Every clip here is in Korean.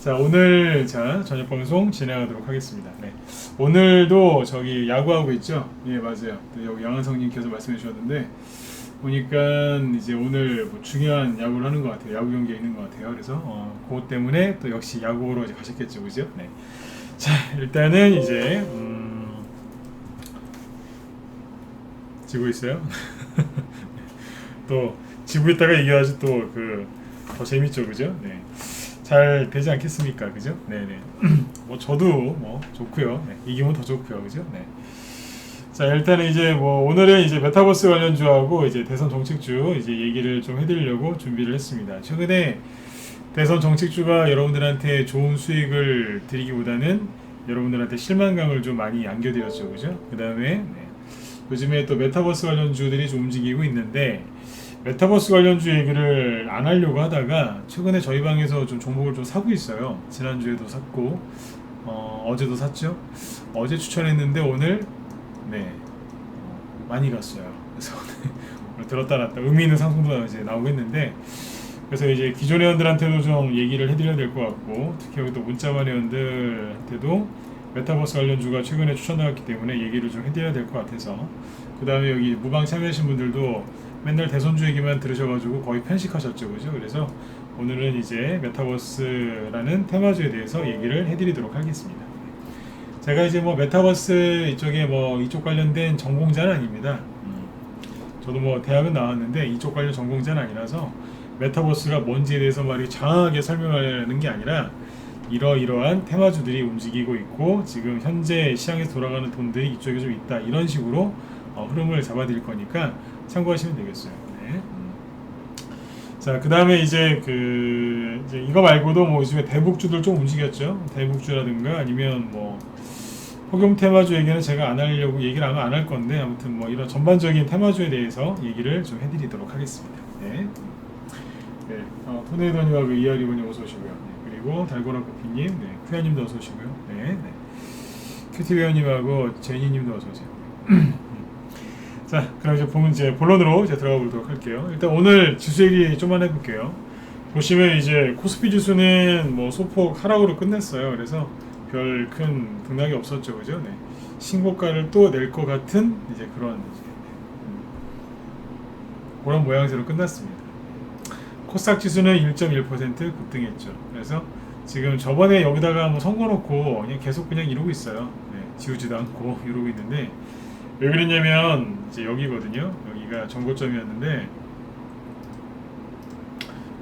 자, 오늘 저녁 방송 진행하도록 하겠습니다. 네. 오늘도 저기 야구하고 있죠? 예, 맞아요. 또 여기 양한성님께서 말씀해 주셨는데 보니까 이제 오늘 뭐 중요한 야구를 하는 것 같아요. 야구 경기가 있는 것 같아요. 그래서 그것 때문에 또 역시 야구로 이제 가셨겠죠, 그죠? 네. 자, 일단은 이제 지고 있어요. 또 지고 있다가 이겨야지 또 더 재밌죠, 그죠? 네. 잘 되지 않겠습니까, 그죠? 네네. 뭐 저도 뭐 좋고요. 네. 이기면 더 좋고요, 그죠? 네. 자, 일단은 이제 뭐 오늘은 이제 메타버스 관련주하고 이제 대선 정책주 이제 얘기를 좀 해드리려고 준비를 했습니다. 최근에 대선 정책주가 여러분들한테 좋은 수익을 드리기보다는 여러분들한테 실망감을 좀 많이 안겨드렸죠, 그죠? 그 다음에 요즘에 또 메타버스 관련주들이 좀 움직이고 있는데 메타버스 관련주 얘기를 안 하려고 하다가 최근에 저희 방에서 좀 종목을 좀 사고 있어요. 지난주에도 샀고 어제도 샀죠. 어제 추천했는데 오늘 많이 갔어요. 그래서 오늘 들었다 놨다 의미 있는 상승도 이제 나오겠는데 그래서 이제 기존 회원들한테도 좀 얘기를 해드려야 될 것 같고 특히 여기 또 문자만 회원들한테도 메타버스 관련주가 최근에 추천 나왔기 때문에 얘기를 좀 해드려야 될 것 같아서 그 다음에 여기 무방 참여하신 분들도 맨날 대선주 얘기만 들으셔가지고 거의 편식하셨죠, 그죠? 그래서 오늘은 이제 메타버스라는 테마주에 대해서 얘기를 해드리도록 하겠습니다. 제가 이제 뭐 메타버스 이쪽에 뭐 이쪽 관련된 전공자는 아닙니다. 저도 뭐 대학은 나왔는데 이쪽 관련 전공자는 아니라서 메타버스가 뭔지에 대해서 말이 장하게 설명하려는 게 아니라 이러이러한 테마주들이 움직이고 있고 지금 현재 시장에서 돌아가는 돈들이 이쪽에 좀 있다 이런 식으로 흐름을 잡아드릴 거니까 참고하시면 되겠어요. 네. 자, 그 다음에 이제 이제 이거 말고도 뭐 요즘에 대북주들 좀 움직였죠. 대북주라든가 아니면 뭐 폭염 테마주 얘기는 제가 안 하려고 얘기를 아마 안 할 건데 아무튼 뭐 이런 전반적인 테마주에 대해서 얘기를 좀 해드리도록 하겠습니다. 네. 네. 토네이더님과 이하리분님 어서 오시고요. 네. 그리고 달고나 커피님, 네. 쿠야님도 어서 오시고요. 네. 네. 큐티 회원님하고 제니님도 어서 오세요. 자, 그럼 이제 보면 이제 본론으로 이제 들어가 보도록 할게요. 일단 오늘 지수 얘기 좀만 해볼게요. 보시면 이제 코스피 지수는 뭐 소폭 하락으로 끝냈어요. 그래서 별 큰 등락이 없었죠, 그죠? 네. 신고가를 또 낼 것 같은 이제 그런 그런 모양새로 끝났습니다. 코스닥 지수는 1.1% 급등했죠. 그래서 지금 저번에 여기다가 뭐 선거 놓고 그냥 계속 그냥 이러고 있어요. 네, 지우지도 않고 이러고 있는데 왜 그랬냐면 이제 여기거든요. 여기가 정고점이었는데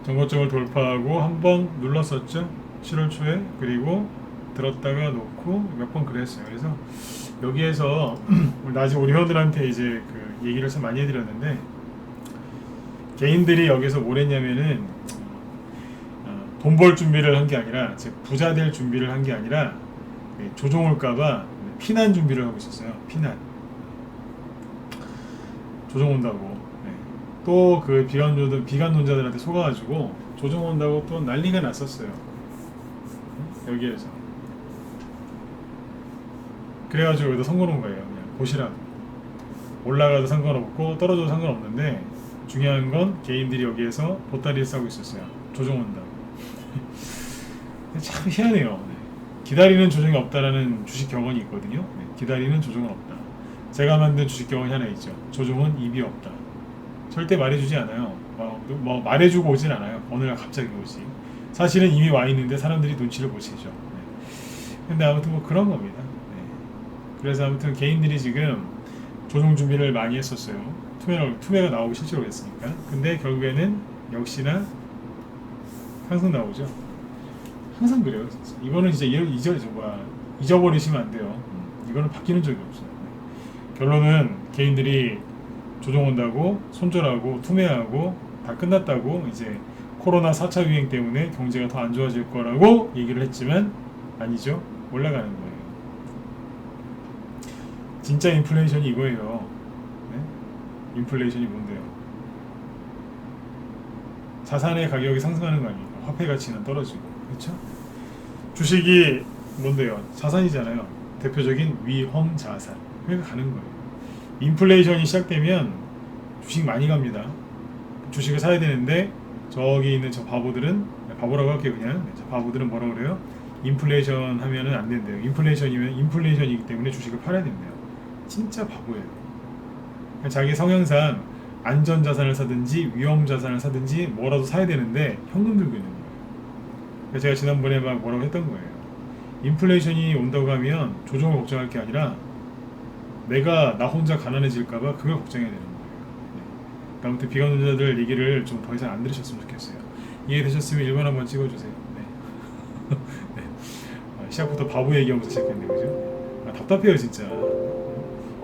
정고점을 돌파하고 한번 눌렀었죠. 7월 초에 그리고 들었다가 놓고 몇 번 그랬어요. 그래서 여기에서 나중에 우리 회원들한테 이제 그 얘기를 좀 많이 해드렸는데 개인들이 여기서 뭘 했냐면은 돈 벌 준비를 한 게 아니라 부자 될 준비를 한 게 아니라 조정 올까봐 피난 준비를 하고 있었어요. 피난. 조정 온다고. 또 그 비관론자들한테 속아가지고 조정 온다고 또 난리가 났었어요. 여기에서. 그래가지고 여기다 선거놓은 거예요. 그냥 보시라고. 올라가도 상관없고 떨어져도 상관없는데 중요한 건 개인들이 여기에서 보따리를 싸고 있었어요. 조정 온다고. 참 희한해요. 기다리는 조정이 없다라는 주식 경원이 있거든요. 기다리는 조정은 없다. 제가 만든 주식 경원이 하나 있죠. 조정은 입이 없다. 절대 말해주지 않아요. 뭐 말해주고 오진 않아요. 어느 날 갑자기 오지. 사실은 이미 와 있는데 사람들이 눈치를 못 채죠. 근데 아무튼 뭐 그런 겁니다. 그래서 아무튼 개인들이 지금 조정 준비를 많이 했었어요. 투매가 나오고 실제로 했으니까. 근데 결국에는 역시나 항상 나오죠. 항상 그래요. 진짜. 이거는 진짜 잊어버리시면 안 돼요. 이거는 바뀌는 적이 없어요. 결론은 개인들이 조정 온다고 손절하고 투매하고 다 끝났다고 이제 코로나 4차 유행 때문에 경제가 더 안 좋아질 거라고 얘기를 했지만 아니죠. 올라가는 거예요. 진짜 인플레이션이 이거예요. 네? 인플레이션이 뭔데요? 자산의 가격이 상승하는 거 아닙니까? 화폐 가치는 떨어지고. 그렇죠? 주식이 뭔데요? 자산이잖아요. 대표적인 위험 자산. 그러니까 가는 거예요. 인플레이션이 시작되면 주식 많이 갑니다. 주식을 사야 되는데 저기 있는 저 바보들은 바보라고 할게요 그냥. 자, 바보들은 뭐라고 그래요? 인플레이션 하면은 안 된대요. 인플레이션이면 인플레이션이기 때문에 주식을 팔아야 된대요. 진짜 바보예요. 자기 성향상 안전자산을 사든지 위험자산을 사든지 뭐라도 사야 되는데 현금 들고 있는 거예요. 그래서 제가 지난번에 막 뭐라고 했던 거예요. 인플레이션이 온다고 하면 조정을 걱정할 게 아니라 내가 나 혼자 가난해질까봐 그걸 걱정해야 되는 거예요. 네. 아무튼 비관론자들 얘기를 좀 더 이상 안 들으셨으면 좋겠어요. 이해되셨으면 1번 한번 찍어주세요. 네. 네. 시작부터 바보 얘기하면서 시작했네, 그죠? 답답해요, 진짜.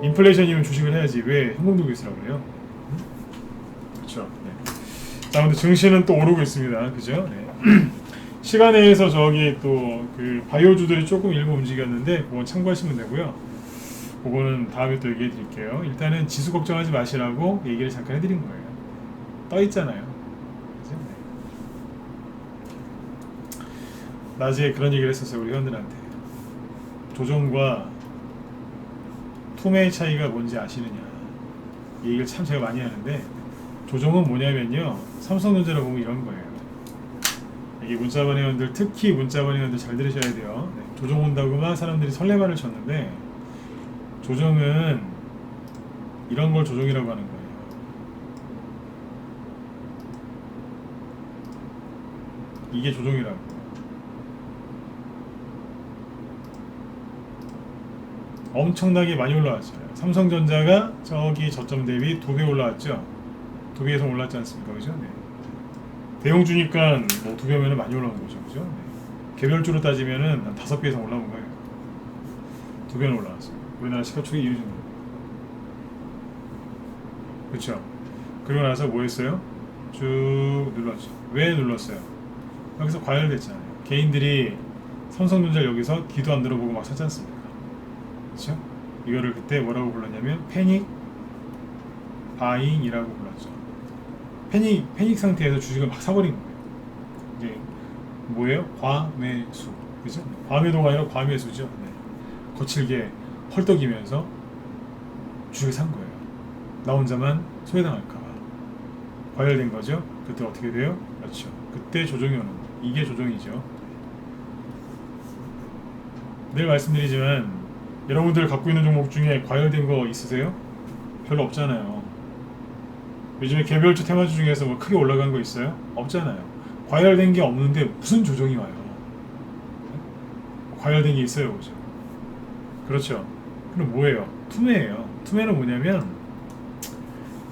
인플레이션이면 주식을 해야지 왜 현금 들고 있으라고 그래요? 그렇죠. 네. 자, 근데 증시는 또 오르고 있습니다, 그죠? 네. 시간에서 저기 또 그 바이오주들이 조금 일부 움직였는데 그건 참고하시면 되고요. 그거는 다음에 또 얘기해 드릴게요. 일단은 지수 걱정하지 마시라고 얘기를 잠깐 해드린 거예요. 떠 있잖아요. 그죠? 네. 낮에 그런 얘기를 했었어요, 우리 회원들한테. 조정과 투매의 차이가 뭔지 아시느냐. 이 얘기를 참 제가 많이 하는데, 조정은 뭐냐면요, 삼성전자를 보면 이런 거예요. 이게 문자반 회원들, 특히 문자반 회원들 잘 들으셔야 돼요. 네, 조정 온다고만 사람들이 설레발을 쳤는데, 조정은 이런 걸 조정이라고 하는 거예요. 이게 조정이라고. 엄청나게 많이 올라왔잖아요. 삼성전자가 저기 저점 대비 2배 올라왔죠. 2배 이상 올랐지 않습니까? 그죠? 네. 대형주니까 뭐 2배면은 많이 올라온 거죠. 그죠? 네. 개별주로 따지면은 한 5배 이상 올라온 거예요. 2배는 올라왔어요. 우리나라 시가총액 1위 정도. 그렇죠. 그리고 나서 뭐 했어요? 쭉 눌렀죠. 왜 눌렀어요? 여기서 과열됐잖아요. 개인들이 삼성전자를 여기서 귀도 안 들어보고 막 샀지 않습니까? 그렇죠? 이거를 그때 뭐라고 불렀냐면 패닉 바잉이라고 불렀죠. 패닉 상태에서 주식을 막 사버린 거예요. 이제 뭐예요? 과매수. 그죠? 과매도가 아니라 과매수죠. 네. 거칠게 헐떡이면서 주식을 산 거예요. 나 혼자만 소외당할까봐. 과열된 거죠. 그때 어떻게 돼요? 그렇죠. 그때 조정이 오는 거예요. 이게 조정이죠. 늘 말씀드리지만 여러분들 갖고 있는 종목 중에 과열된 거 있으세요? 별로 없잖아요. 요즘에 개별주 테마주 중에서 뭐 크게 올라간 거 있어요? 없잖아요. 과열된 게 없는데 무슨 조정이 와요? 과열된 게 있어요, 그죠? 그렇죠. 그럼 뭐예요? 투매예요. 투매는 뭐냐면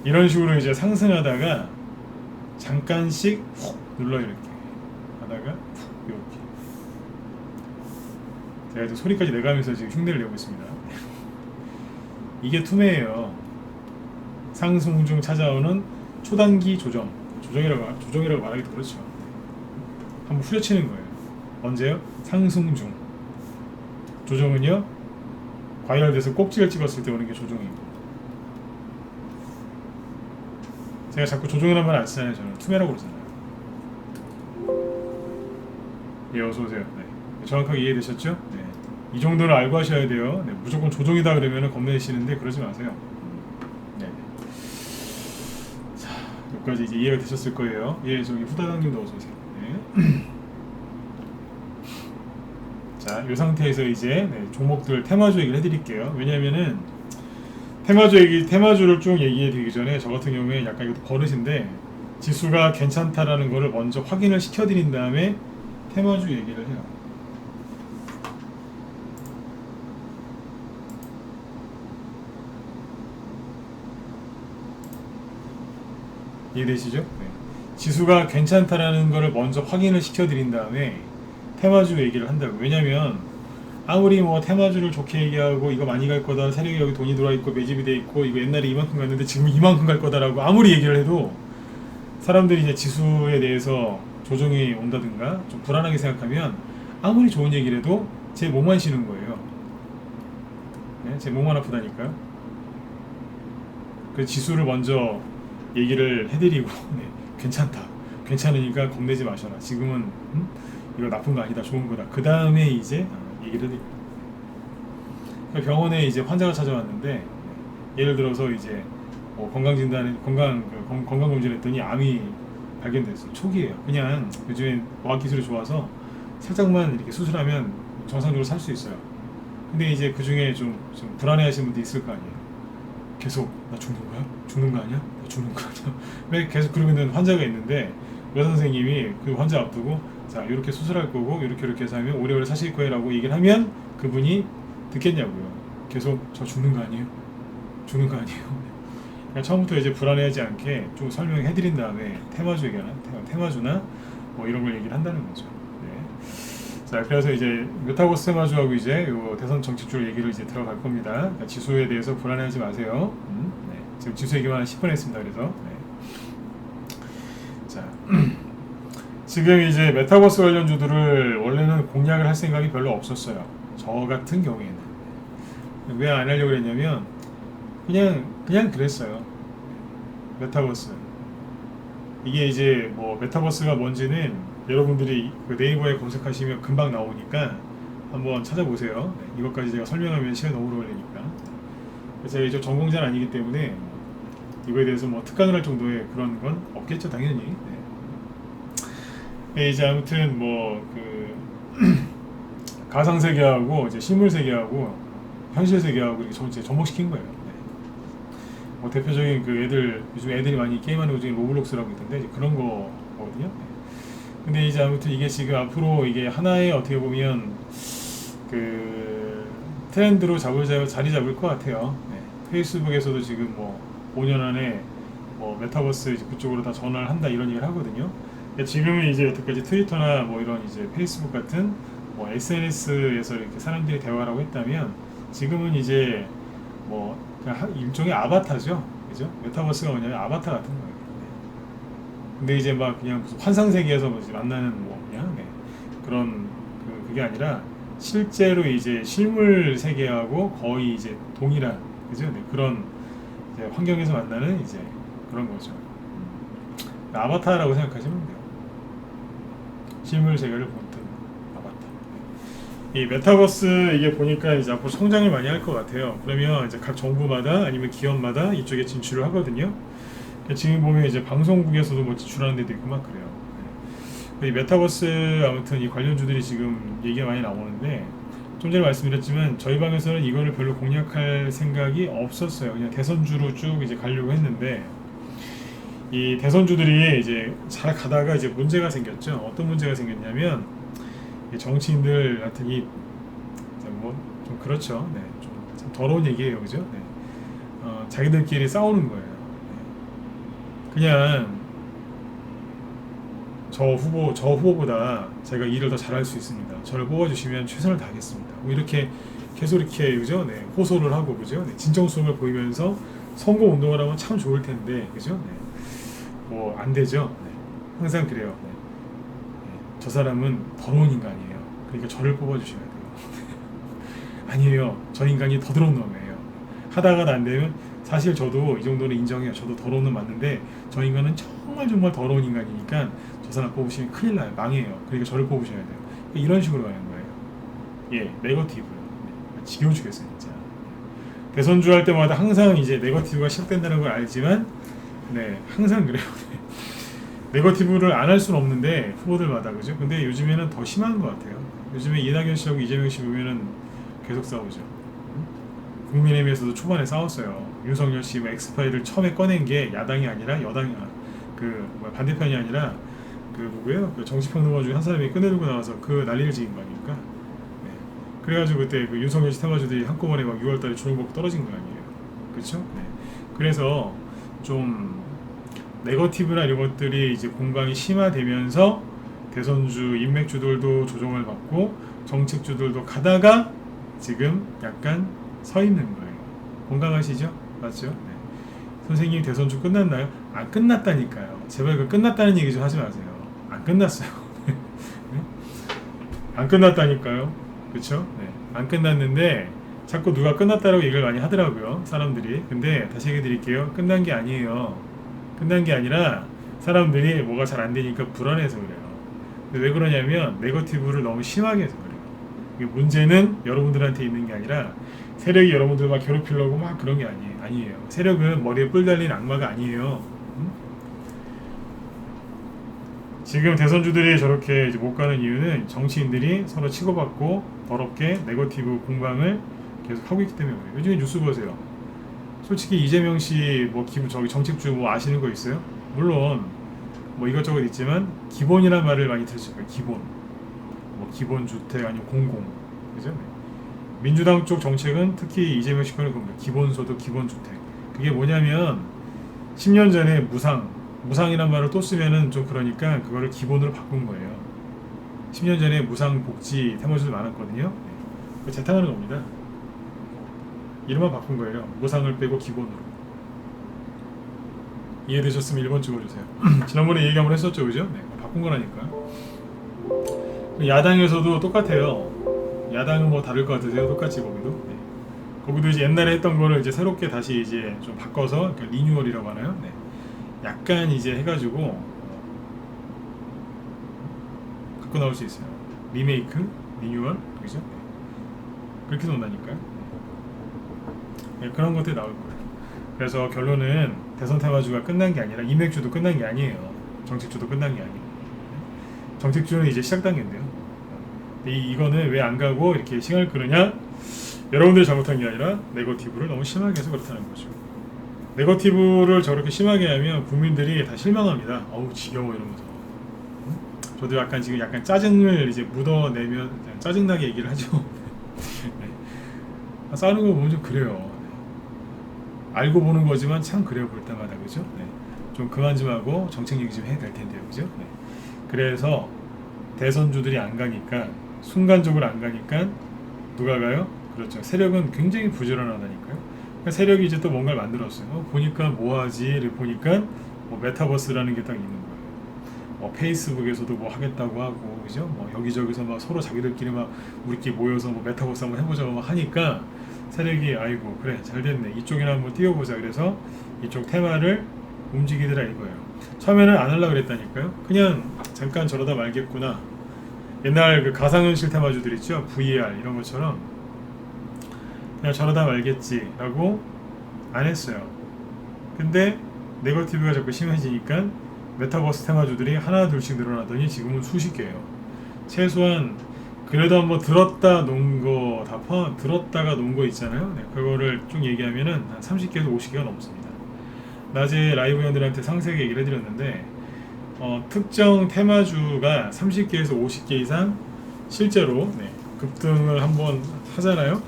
이런 식으로 이제 상승하다가 잠깐씩 훅 눌러 이렇게 하다가 훅 이렇게. 제가 또 소리까지 내가면서 지금 흉내를 내고 있습니다. 이게 투매예요. 상승 중 찾아오는 초단기 조정이라고 말하기도 그렇죠. 한번 후려치는 거예요. 언제요? 상승 중. 조정은요, 과열돼서 꼭지를 찍었을 때 오는 게 조정이고. 제가 자꾸 조정이라는 말 안 쓰잖아요. 저는 투매라고 그러잖아요. 예, 어서 오세요. 네. 정확하게 이해되셨죠? 네. 이 정도는 알고 하셔야 돼요. 네. 무조건 조정이다 그러면 겁내시는데 그러지 마세요. 네. 자, 여기까지 이제 이해가 되셨을 거예요. 예, 저기 후다당님도 어서 오세요. 네. 자, 이 상태에서 이제 네, 종목들 테마주 얘기를 해드릴게요. 왜냐면은 테마주를 쭉 얘기해드리기 전에 저 같은 경우에 약간 이것도 버릇인데 지수가 괜찮다라는 거를 먼저 확인을 시켜드린 다음에 테마주 얘기를 해요. 이해되시죠? 네. 지수가 괜찮다라는 거를 먼저 확인을 시켜드린 다음에 테마주 얘기를 한다고. 왜냐면 아무리 뭐 테마주를 좋게 얘기하고 이거 많이 갈 거다, 세력이 여기 돈이 들어와 있고 매집이 돼 있고 이거 옛날에 이만큼 갔는데 지금 이만큼 갈 거다라고 아무리 얘기를 해도 사람들이 이제 지수에 대해서 조정이 온다든가 좀 불안하게 생각하면 아무리 좋은 얘기를 해도 제 몸만 쉬는 거예요. 네? 제 몸만 아프다니까요. 그 지수를 먼저 얘기를 해드리고 네, 괜찮으니까 겁내지 마셔라. 지금은 이거 나쁜 거 아니다, 좋은 거다. 그 다음에 이제 얘기를 해드립니다. 그러니까 병원에 이제 환자가 찾아왔는데 예를 들어서 이제 건강검진을 했더니 암이 발견됐어요. 초기예요. 그냥 요즘엔 과학기술이 좋아서 살짝만 이렇게 수술하면 정상적으로 살 수 있어요. 근데 이제 그 중에 좀 불안해하시는 분도 있을 거 아니에요. 계속 나 죽는 거야? 죽는 거 아니야? 나 죽는 거 아니야? 왜 계속 그러고 있는 환자가 있는데 의사 선생님이 그 환자 앞두고 자 이렇게 수술할 거고 이렇게 해서 하면 오래오래 사실 거예요 라고 얘기를 하면 그분이 듣겠냐고요. 계속 저 죽는 거 아니에요? 죽는 거 아니에요? 그러니까 처음부터 이제 불안해하지 않게 좀 설명해 드린 다음에 테마주나 뭐 이런 걸 얘기를 한다는 거죠. 네. 자, 그래서 이제 메타버스 테마주하고 이제 요 대선 정책줄 얘기를 이제 들어갈 겁니다. 그러니까 지수에 대해서 불안해하지 마세요. 네. 지금 지수 얘기만 한 10분 했습니다. 그래서 네. 자, 지금 이제 메타버스 관련주들을 원래는 공략을 할 생각이 별로 없었어요. 저 같은 경우에는 왜 안 하려고 그랬냐면 그냥 그랬어요. 메타버스 이게 이제 뭐 메타버스가 뭔지는 여러분들이 그 네이버에 검색하시면 금방 나오니까 한번 찾아보세요. 네, 이것까지 제가 설명하면 시간이 너무 오래 걸리니까. 제가 이제 전공자는 아니기 때문에 이거에 대해서 뭐 특강을 할 정도의 그런 건 없겠죠, 당연히. 네. 네, 이제 아무튼 뭐 그 가상 세계하고 이제 실물 세계하고 현실 세계하고 이렇게 이제 접목시킨 거예요. 네. 뭐 대표적인 그 요즘 애들이 많이 게임하는 것 중에 로블록스라고 있던데 이제 그런 거거든요. 네. 근데 이제 아무튼 이게 지금 앞으로 이게 하나의 어떻게 보면 그 트렌드로 자리 잡을 것 같아요. 네. 페이스북에서도 지금 뭐 5년 안에 뭐 메타버스 이제 그쪽으로 다 전환을 한다 이런 얘기를 하거든요. 지금은 이제 여태까지 트위터나 뭐 이런 이제 페이스북 같은 뭐 SNS에서 이렇게 사람들이 대화를 하고 했다면 지금은 이제 뭐 그냥 일종의 아바타죠, 그죠? 메타버스가 뭐냐면 아바타 같은 거예요. 네. 근데 이제 막 그냥 무슨 환상 세계에서 뭐 만나는 뭐 그냥 네. 그런 그게 아니라 실제로 이제 실물 세계하고 거의 이제 동일한 그죠? 네. 그런 이제 환경에서 만나는 이제 그런 거죠. 아바타라고 생각하시면 돼요. 실물 세계를 본뜬 아바타. 이 메타버스 이게 보니까 이제 앞으로 성장을 많이 할 것 같아요. 그러면 이제 각 정부마다 아니면 기업마다 이쪽에 진출을 하거든요. 지금 보면 이제 방송국에서도 뭐 진출하는 데도 있고 막 그래요. 이 메타버스 아무튼 이 관련주들이 지금 얘기가 많이 나오는데 좀 전에 말씀드렸지만 저희 방에서는 이거를 별로 공략할 생각이 없었어요. 그냥 대선주로 쭉 이제 가려고 했는데 이 대선주들이 이제 잘 가다가 이제 문제가 생겼죠. 어떤 문제가 생겼냐면 정치인들한테 뭐좀 그렇죠. 네, 좀 더러운 얘기예요, 그죠? 네. 자기들끼리 싸우는 거예요. 네. 그냥 저 후보보다 제가 일을 더 잘할 수 있습니다. 저를 뽑아주시면 최선을 다하겠습니다. 뭐 이렇게 계속 이렇게 그죠? 네, 호소를 하고 그죠? 네, 진정성을 보이면서 선거 운동을 하면 참 좋을 텐데 그죠? 네. 뭐 안 되죠. 네. 항상 그래요. 네. 네. 저 사람은 더러운 인간이에요. 그러니까 저를 뽑아주셔야 돼요. 아니에요. 저 인간이 더 더러운 놈이에요. 하다가 안 되면 사실 저도 이 정도는 인정해요. 저도 더러운 놈 맞는데 저 인간은 정말 더러운 인간이니까 저 사람 뽑으시면 큰일 나요. 망해요. 그러니까 저를 뽑으셔야 돼요. 이런 식으로 가는 거예요. 예, 네거티브. 네. 지겨워 죽겠어요, 진짜. 대선주 할 때마다 항상 이제 네거티브가 시작된다는 걸 알지만 네, 항상 그래요. 네거티브를 안 할 수는 없는데 후보들마다 그죠? 근데 요즘에는 더 심한 것 같아요. 요즘에 이낙연 씨하고 이재명 씨 보면은 계속 싸우죠. 국민의힘에서도 초반에 싸웠어요. 윤석열 씨 뭐 엑스파일을 처음에 꺼낸 게 야당이 아니라 여당이 반대편이 아니라 그 누구예요? 그 정치평론가 중에 한 사람이 꺼내들고 나와서 그 난리를 지은 거 아닙니까? 네. 그래가지고 그때 그 윤석열 씨 테마주들이 한꺼번에 막 6월달에 주먹 떨어진 거 아니에요? 그렇죠? 네. 그래서 좀 네거티브나 이런 것들이 이제 공방이 심화되면서 대선주 인맥주들도 조정을 받고 정책주들도 가다가 지금 약간 서 있는 거예요. 공감하시죠? 맞죠? 네. 선생님 대선주 끝났나요? 안 끝났다니까요. 제발 그 끝났다는 얘기 좀 하지 마세요. 안 끝났어요. 네? 안 끝났다니까요. 그쵸? 네. 안 끝났는데 자꾸 누가 끝났다라고 얘기를 많이 하더라고요. 사람들이. 근데 다시 얘기 드릴게요. 끝난 게 아니에요. 끝난 게 아니라 사람들이 뭐가 잘 안 되니까 불안해서 그래요. 근데 왜 그러냐면 네거티브를 너무 심하게 해서 그래요. 이게 문제는 여러분들한테 있는 게 아니라 세력이 여러분들 막 괴롭히려고 막 그런 게 아니에요. 세력은 머리에 뿔 달린 악마가 아니에요. 지금 대선주들이 저렇게 이제 못 가는 이유는 정치인들이 서로 치고받고 더럽게 네거티브 공방을 계속 하고 있기 때문에 그래요. 요즘에 뉴스 보세요. 솔직히 이재명 씨 뭐 기분 저기 정책주 뭐 아시는 거 있어요? 물론 뭐 이것저것 있지만 기본이란 말을 많이 들으실 거예요. 기본. 뭐 기본 주택 아니면 공공. 그죠? 네. 민주당 쪽 정책은 특히 이재명 씨 거는 겁니다. 기본소득, 기본주택. 그게 뭐냐면 10년 전에 무상이란 말을 또 쓰면은 좀 그러니까 그거를 기본으로 바꾼 거예요. 10년 전에 무상복지 테마주도 많았거든요. 네. 재탕하는 겁니다. 이름만 바꾼 거예요. 무상을 빼고 기본으로. 이해되셨으면 1번 찍어주세요. 지난번에 얘기 한번 했었죠, 그죠? 네, 바꾼 거라니까. 야당에서도 똑같아요. 야당은 뭐 다를 것 같으세요? 똑같이 거기도. 네. 거기도 이제 옛날에 했던 거를 이제 새롭게 다시 이제 좀 바꿔서 그러니까 리뉴얼이라고 하나요? 네. 약간 이제 해가지고 갖고 나올 수 있어요. 리메이크, 리뉴얼, 그죠? 네. 그렇게 논다니까요. 네, 그런 것들이 나올 거예요. 그래서 결론은 대선 테마주가 끝난 게 아니라 인맥주도 끝난 게 아니에요. 정책주도 끝난 게 아니에요. 정책주는 이제 시작 단계인데요. 이거는 왜 안 가고 이렇게 시간을 끄느냐? 여러분들이 잘못한 게 아니라 네거티브를 너무 심하게 해서 그렇다는 거죠. 네거티브를 저렇게 심하게 하면 국민들이 다 실망합니다. 어우 지겨워 이러면서. 저도 약간 지금 약간 짜증을 이제 묻어내면 짜증나게 얘기를 하죠. 네. 싸우는 거 보면 좀 그래요. 알고 보는 거지만 참 그래요 볼 때마다 그죠? 네. 좀 그만 좀 하고 정책 얘기 좀 해야 될 텐데요, 그죠? 네. 그래서 대선주들이 안 가니까 순간적으로 안 가니까 누가 가요? 그렇죠. 세력은 굉장히 부지런하다니까요. 그러니까 세력이 이제 또 뭔가를 만들었어요. 보니까 뭐하지를 보니까 뭐 메타버스라는 게 딱 있는 거예요. 뭐 페이스북에서도 뭐 하겠다고 하고 그죠? 뭐 여기저기서 막 서로 자기들끼리 막 우리끼리 모여서 뭐 메타버스 한번 해보자고 막 하니까 세력이 아이고 그래 잘됐네 이쪽이나 한번 띄워보자 그래서 이쪽 테마를 움직이더라 이거예요. 처음에는 안 하려고 그랬다니까요. 그냥 잠깐 저러다 말겠구나. 옛날 그 가상현실 테마주들 있죠. VR 이런 것처럼 그냥 저러다 말겠지라고 안 했어요. 근데 네거티브가 자꾸 심해지니까 메타버스 테마주들이 하나 둘씩 늘어나더니 지금은 수십 개예요. 최소한 그래도 한번 들었다 놓은 거 다 들었다가 놓은 거 있잖아요. 네, 그거를 쭉 얘기하면은 한 30개에서 50개가 넘습니다. 낮에 라이브 회원들한테 상세하게 얘기를 해드렸는데 특정 테마주가 30개에서 50개 이상 실제로 네, 급등을 한번 하잖아요.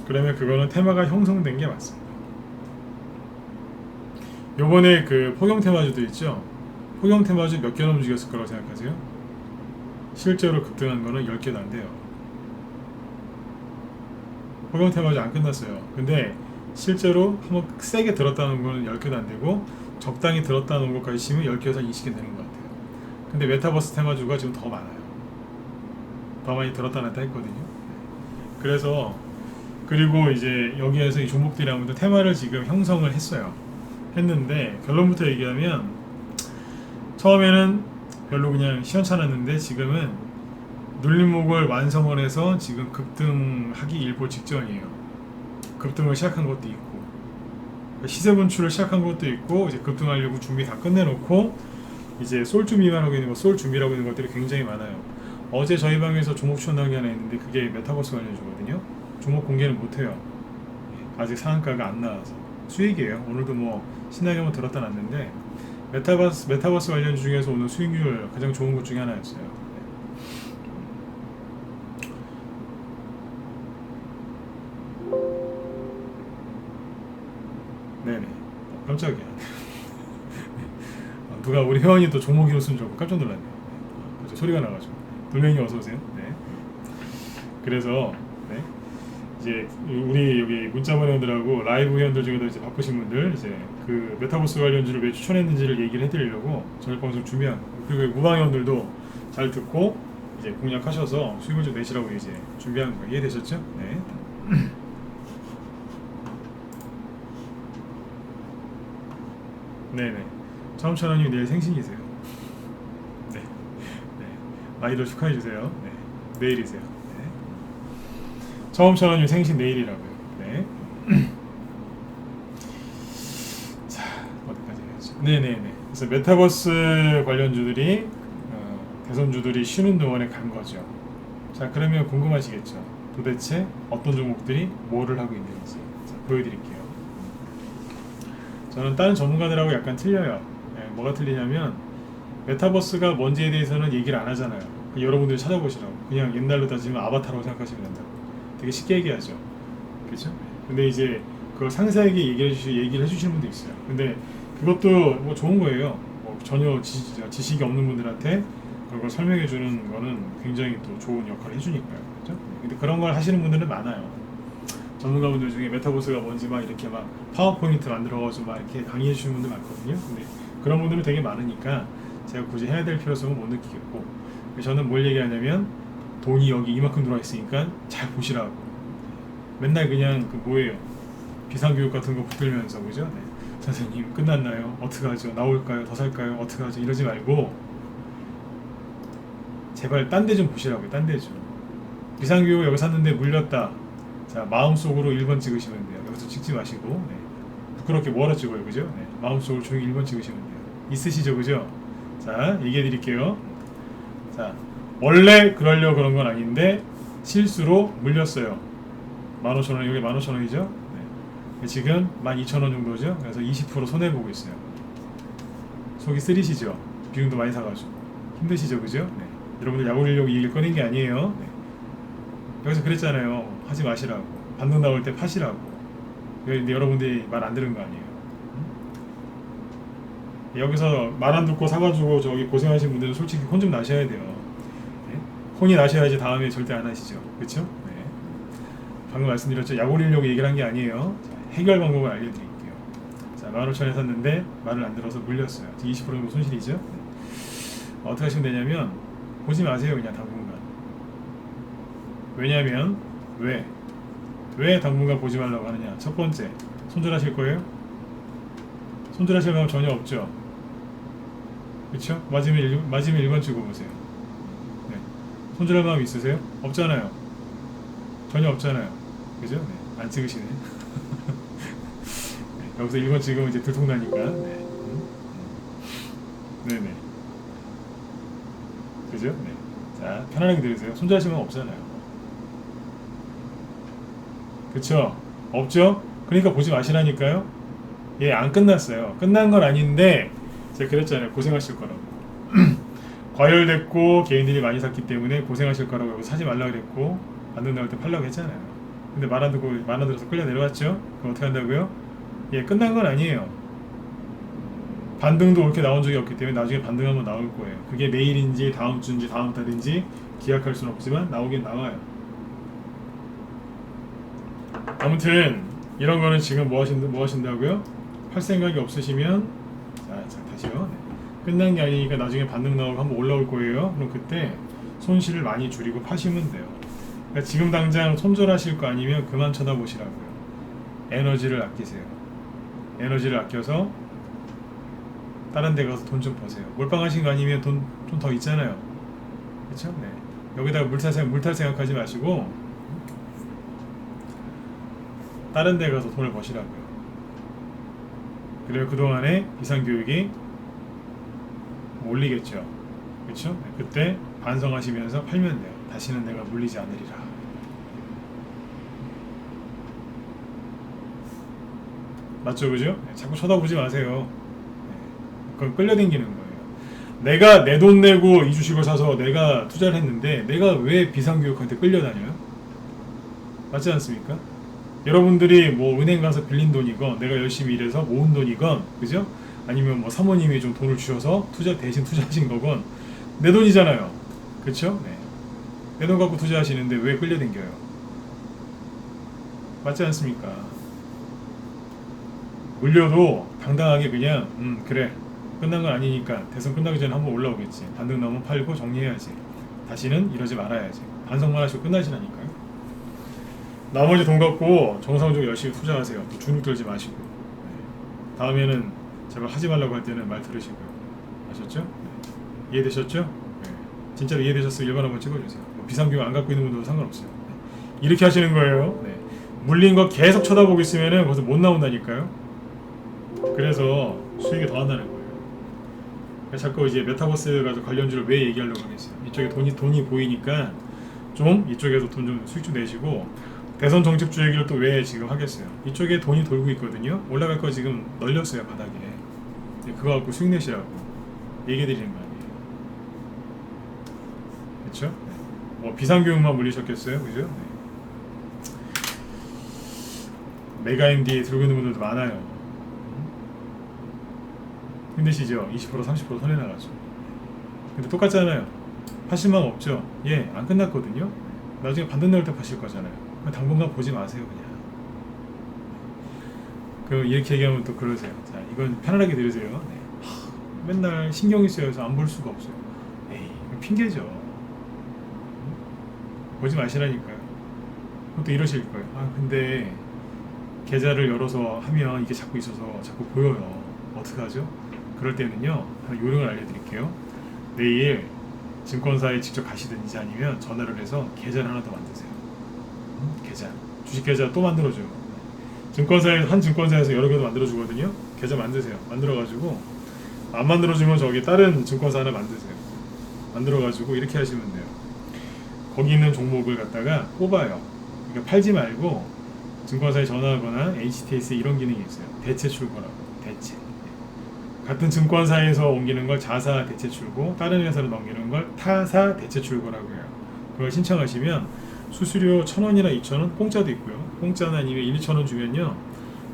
그러면 그거는 테마가 형성된 게 맞습니다. 요번에 그 포경 테마주도 있죠. 포경 테마주 몇 개나 움직였을 거라고 생각하세요? 실제로 급등한 거는 10개도 안 돼요. 포경 테마주 안 끝났어요. 근데 실제로 한번 세게 들었다는 거는 10개도 안 되고 적당히 들었다는 것까지 치면 10개에서 20개 되는 것 같아요. 근데 메타버스 테마주가 지금 더 많아요. 더 많이 들었다 놨다 했거든요. 그래서 그리고 이제 여기에서 이 종목들이 아무튼 테마를 지금 형성을 했는데 결론부터 얘기하면 처음에는 별로 그냥 시원찮았는데 지금은 눌림목을 완성을 해서 지금 급등하기 일보 직전이에요. 급등을 시작한 것도 있고 시세 분출을 시작한 것도 있고 이제 급등하려고 준비 다 끝내놓고 이제 쏠 준비만 하고 있는 거, 쏠 준비라고 있는 것들이 굉장히 많아요. 어제 저희 방에서 종목 추천한 게 하나 있는데 그게 메타버스 관련주거든요. 종목 공개는 못해요. 아직 상한가가 안 나와서 수익이에요. 오늘도 뭐 신나게 한번 들었다 놨는데 메타버스 관련주 중에서 오늘 수익률 가장 좋은 것 중에 하나였어요. 네네. 깜짝이야. 누가 우리 회원이 또 종목 이름 쓴 줄 알고 깜짝 놀랐네요. 그렇죠. 소리가 나가지고. 돌멩이 어서 오세요. 네. 그래서 네. 이제 우리 여기 문자번 회원들하고 라이브 회원들 중에도 이제 바쁘신 분들 이제 그 메타버스 관련주를 왜 추천했는지를 얘기를 해드리려고 저녁 방송 준비한 그리고 무방 회원들도 잘 듣고 이제 공략하셔서 수익을 좀 내시라고 이제 준비한 거예요. 이해되셨죠? 네. 네네. 처음 천원님 내일 생신이세요. 네. 네. 많이들 축하해주세요. 네. 내일이세요. 네. 처음 천원님 생신 내일이라고요. 네. 자, 어디까지 해야지? 네네네. 그래서 메타버스 관련주들이 대선주들이 쉬는 동안에 간 거죠. 자, 그러면 궁금하시겠죠. 도대체 어떤 종목들이 뭐를 하고 있는지. 자, 보여드릴게요. 저는 다른 전문가들하고 약간 틀려요. 뭐가 틀리냐면 메타버스가 뭔지에 대해서는 얘기를 안 하잖아요. 여러분들이 찾아보시라고. 그냥 옛날로 따지면 아바타라고 생각하시면 된다고. 되게 쉽게 얘기하죠. 그렇죠? 근데 이제 그걸 상세하게 얘기를 해주시는 분도 있어요. 근데 그것도 뭐 좋은 거예요. 뭐 전혀 지식이 없는 분들한테 그걸 설명해주는 거는 굉장히 또 좋은 역할을 해주니까요. 그렇죠? 근데 그런 걸 하시는 분들은 많아요. 전문가분들 중에 메타버스가 뭔지 막 이렇게 막 파워포인트 만들어가지고 막 이렇게 강의해 주시는 분들 많거든요. 근데 그런 분들은 되게 많으니까 제가 굳이 해야 될 필요성은 못 느끼겠고, 저는 뭘 얘기하냐면 돈이 여기 이만큼 들어와 있으니까 잘 보시라고. 맨날 그냥 그 뭐예요, 비상교육 같은 거 붙들면서, 그죠? 네. 선생님 끝났나요? 어떻게 하죠? 나올까요? 더 살까요? 어떻게 하죠? 이러지 말고 제발 딴 데 좀 보시라고요. 딴 데 좀. 비상교육 여기 샀는데 물렸다. 자, 마음속으로 1번 찍으시면 돼요. 여기서 찍지 마시고. 네. 부끄럽게 뭐하러 찍어요, 그죠? 네. 마음속으로 조용히 1번 찍으시면 돼요. 있으시죠, 그죠? 자, 얘기해 드릴게요. 자, 원래 그러려고 그런 건 아닌데 실수로 물렸어요. 15,000원, 여기 15,000원이죠? 네. 지금 12,000원 정도죠? 그래서 20% 손해보고 있어요. 속이 쓰리시죠? 비용도 많이 사가지고. 힘드시죠, 그죠? 네. 여러분들 약 올리려고 이 얘기를 꺼낸 게 아니에요. 네. 여기서 그랬잖아요. 하지 마시라고. 반등 나올 때 파시라고. 근데 여러분들이 말 안 들은 거 아니에요. 여기서 말 안 듣고 사가지고 저기 고생하신 분들은 솔직히 혼 좀 나셔야 돼요. 네? 혼이 나셔야지 다음에 절대 안 하시죠. 그렇죠? 네. 방금 말씀드렸죠. 약 올리려고 얘기를 한 게 아니에요. 자, 해결 방법을 알려드릴게요. 자, 15,000원에 샀는데 말을 안 들어서 물렸어요. 20% 정도 손실이죠. 네. 어떻게 하시면 되냐면 보지 마세요. 그냥 당분간. 왜냐면 왜 당분간 보지 말라고 하느냐. 첫 번째, 손절하실 거예요? 손절하실 마음 전혀 없죠. 그렇죠? 맞으면 1번 찍어보세요. 네. 손절할 마음 있으세요? 없잖아요. 전혀 없잖아요. 그죠? 네. 안 찍으시네. 네. 여기서 1번 찍으면 이제 들통나니까. 네. 네네. 그죠? 네. 자, 편안하게 들으세요. 손절하실 마음 없잖아요. 그쵸? 없죠? 그러니까 보지 마시라니까요. 예, 안 끝났어요. 끝난 건 아닌데 제가 그랬잖아요. 고생하실 거라고. 과열됐고 개인들이 많이 샀기 때문에 고생하실 거라고 여기 사지 말라 그랬고 반등 나올 때 팔라고 했잖아요. 근데 말 안 듣고 말 안 들어서 끌려 내려왔죠? 그럼 어떻게 한다고요? 예, 끝난 건 아니에요. 반등도 그렇게 나온 적이 없기 때문에 나중에 반등 한번 나올 거예요. 그게 내일인지 다음 주인지 다음 달인지 기약할 수는 없지만 나오긴 나와요. 아무튼 이런 거는 지금 뭐 하신다고요? 할 생각이 없으시면 자 다시요. 네. 끝난 게 아니니까 나중에 반등 나오고 한번 올라올 거예요. 그럼 그때 손실을 많이 줄이고 파시면 돼요. 그러니까 지금 당장 손절하실 거 아니면 그만 쳐다보시라고요. 에너지를 아끼세요. 에너지를 아껴서 다른 데 가서 돈 좀 버세요. 몰빵하신 거 아니면 돈 좀 더 있잖아요. 그렇죠? 네. 여기다가 물탈 생각하지 마시고 다른 데 가서 돈을 버시라고요. 그래요. 그동안에 비상교육이 올리겠죠. 그렇죠? 네. 그때 반성하시면서 팔면 돼요. 다시는 내가 물리지 않으리라. 맞죠? 그죠? 네. 자꾸 쳐다보지 마세요. 네. 그건 끌려다니는 거예요. 내가 내 돈 내고 이 주식을 사서 내가 투자를 했는데 내가 왜 비상교육한테 끌려다녀요? 맞지 않습니까? 여러분들이 뭐 은행 가서 빌린 돈이건 내가 열심히 일해서 모은 돈이건, 그죠? 아니면 뭐 사모님이 좀 돈을 주셔서 대신 투자하신 거건 내 돈이잖아요. 그쵸? 네. 내 돈 갖고 투자하시는데 왜 끌려다녀요? 맞지 않습니까? 물려도 당당하게 그냥 그래, 끝난 건 아니니까 대선 끝나기 전에 한번 올라오겠지. 반등 나오면 팔고 정리해야지. 다시는 이러지 말아야지. 반성만 하시고 끝나시라니까요. 나머지 돈 갖고 정상적으로 열심히 투자하세요. 또 주눅 들지 마시고. 네. 다음에는 제발 하지 말라고 할 때는 말 들으시고요. 아셨죠? 네. 이해되셨죠? 네. 진짜로 이해되셨으면 1번 한번 찍어주세요. 뭐 비상교육 안 갖고 있는 분들도 상관없어요. 네. 이렇게 하시는 거예요. 네. 물린 거 계속 쳐다보고 있으면은 거기서 못 나온다니까요. 그래서 수익이 더 한다는 거예요. 자꾸 이제 메타버스 가지고 관련주를 왜 얘기하려고 하겠어요. 이쪽에 돈이 보이니까 좀 이쪽에서 돈 좀 수익 좀 내시고, 대선 정책주 얘기를 또 왜 지금 하겠어요. 이쪽에 돈이 돌고 있거든요. 올라갈 거 지금 널렸어요 바닥에. 그거 갖고 수익 내시라고 얘기해드리는 거 아니에요. 그렇죠? 뭐 비상교육만 물리셨겠어요, 그죠? 네. 메가 MD 들고 있는 분들도 많아요. 힘드시죠? 20% 30% 손해 나가죠. 근데 똑같잖아요. 파실 마음 없죠? 예, 안 끝났거든요. 나중에 반등 나올 때 파실 거잖아요. 당분간 보지 마세요, 그냥. 그 이렇게 얘기하면 또 그러세요. 자, 이건 편안하게 들으세요. 네. 맨날 신경이 쓰여서 안 볼 수가 없어요. 에이, 핑계죠. 보지 마시라니까요. 또 이러실 거예요. 아, 근데 계좌를 열어서 하면 이게 자꾸 있어서 자꾸 보여요. 어떡하죠? 그럴 때는요, 하나 요령을 알려드릴게요. 내일 증권사에 직접 가시든지 아니면 전화를 해서 계좌를 하나 더 만드세요. 계좌, 주식 계좌 또 만들어줘요. 한 증권사에서 여러 개도 만들어주거든요. 계좌 만드세요. 만들어가지고, 안 만들어주면 저기 다른 증권사 하나 만드세요. 만들어가지고 이렇게 하시면 돼요. 거기 있는 종목을 갖다가 뽑아요. 그러니까 팔지 말고 증권사에 전화하거나 HTS 이런 기능이 있어요. 대체 출고라고. 대체. 같은 증권사에서 옮기는 걸 자사 대체 출고, 다른 회사로 넘기는 걸 타사 대체 출고라고 해요. 그걸 신청하시면 수수료 1,000원이나 2,000원 공짜도 있고요. 공짜는 아니면 1, 2,000원 주면요,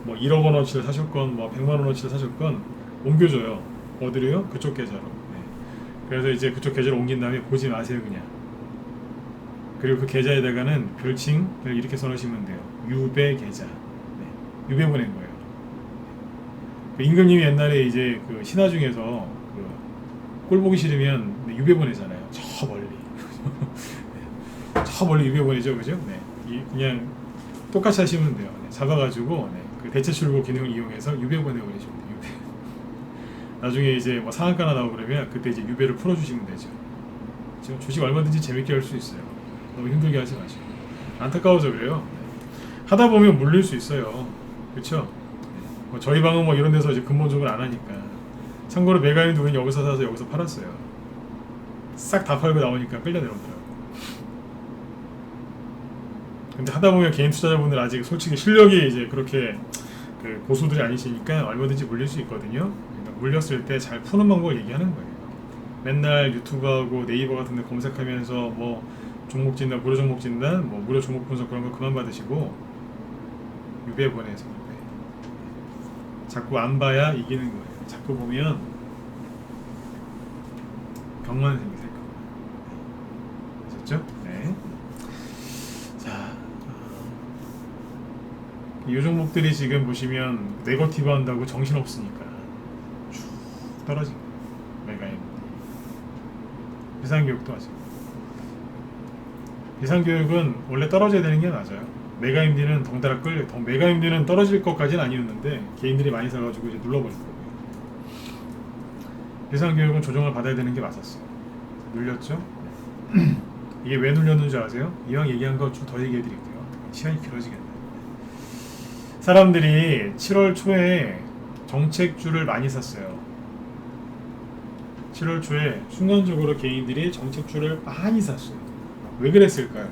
뭐 1억 원어치를 사셨건 뭐 100만 원어치를 사셨건 옮겨줘요. 어디로요? 그쪽 계좌로. 네. 그래서 이제 그쪽 계좌로 옮긴 다음에 보지 마세요, 그냥. 그리고 그 계좌에다가는 별칭을 이렇게 써놓으시면 돼요. 유배 계좌. 네. 유배 보낸 거예요. 그 임금님이 옛날에 이제 그 신화 중에서 꼴 보기 싫으면 유배 보내잖아요. 저 멀리. 저 멀리 유배 보내죠, 그죠? 네. 그냥 똑같이 하시면 돼요. 네. 잡아가지고 그 대체 출고 기능을 이용해서 유배 보내버리시면 돼요. 유배. 나중에 이제 뭐 상한가나 나오고 그러면 그때 이제 유배를 풀어주시면 되죠. 지금 주식 얼마든지 재밌게 할 수 있어요. 너무 힘들게 하지 마시고. 안타까워서 그래요. 하다 보면 물릴 수 있어요. 그렇죠? 뭐 저희 방은 뭐 이런 데서 이제 근본적으로 안 하니까. 참고로 메가인도 우린 여기서 사서 여기서 팔았어요. 싹 다 팔고 나오니까 끌려 내려오더라고. 근데 하다 보면 개인 투자자분들 아직 솔직히 실력이 이제 그렇게 그 고수들이 아니시니까 얼마든지 물릴 수 있거든요. 그러니까 물렸을 때 잘 푸는 방법을 얘기하는 거예요. 맨날 유튜브하고 네이버 같은 데 검색하면서 뭐 종목 진단, 무료 종목 진단, 뭐 무료 종목 분석 그런 거 그만 받으시고 유배 보내서 자꾸 안 봐야 이기는 거예요. 자꾸 보면 병만 생기실 겁니다. 아셨죠? 네. 자, 이 종목들이 지금 보시면 네거티브 한다고 정신 없으니까 쭉 떨어진 거예요. 메가임 비상교육도 하죠. 비상교육은 원래 떨어져야 되는 게 맞아요. 메가임디는 덩달아 끌려. 메가임디는 떨어질 것까지는 아니었는데 개인들이 많이 사가지고 이제 눌러버릴 거예요. 비상교육은 조정을 받아야 되는 게 맞았어요. 눌렸죠? 이게 왜 눌렸는지 아세요? 이왕 얘기한 거 좀 더 얘기해드릴게요. 시간이 길어지겠네. 사람들이 7월 초에 정책주를 많이 샀어요. 7월 초에 순간적으로 개인들이 정책주를 많이 샀어요. 왜 그랬을까요?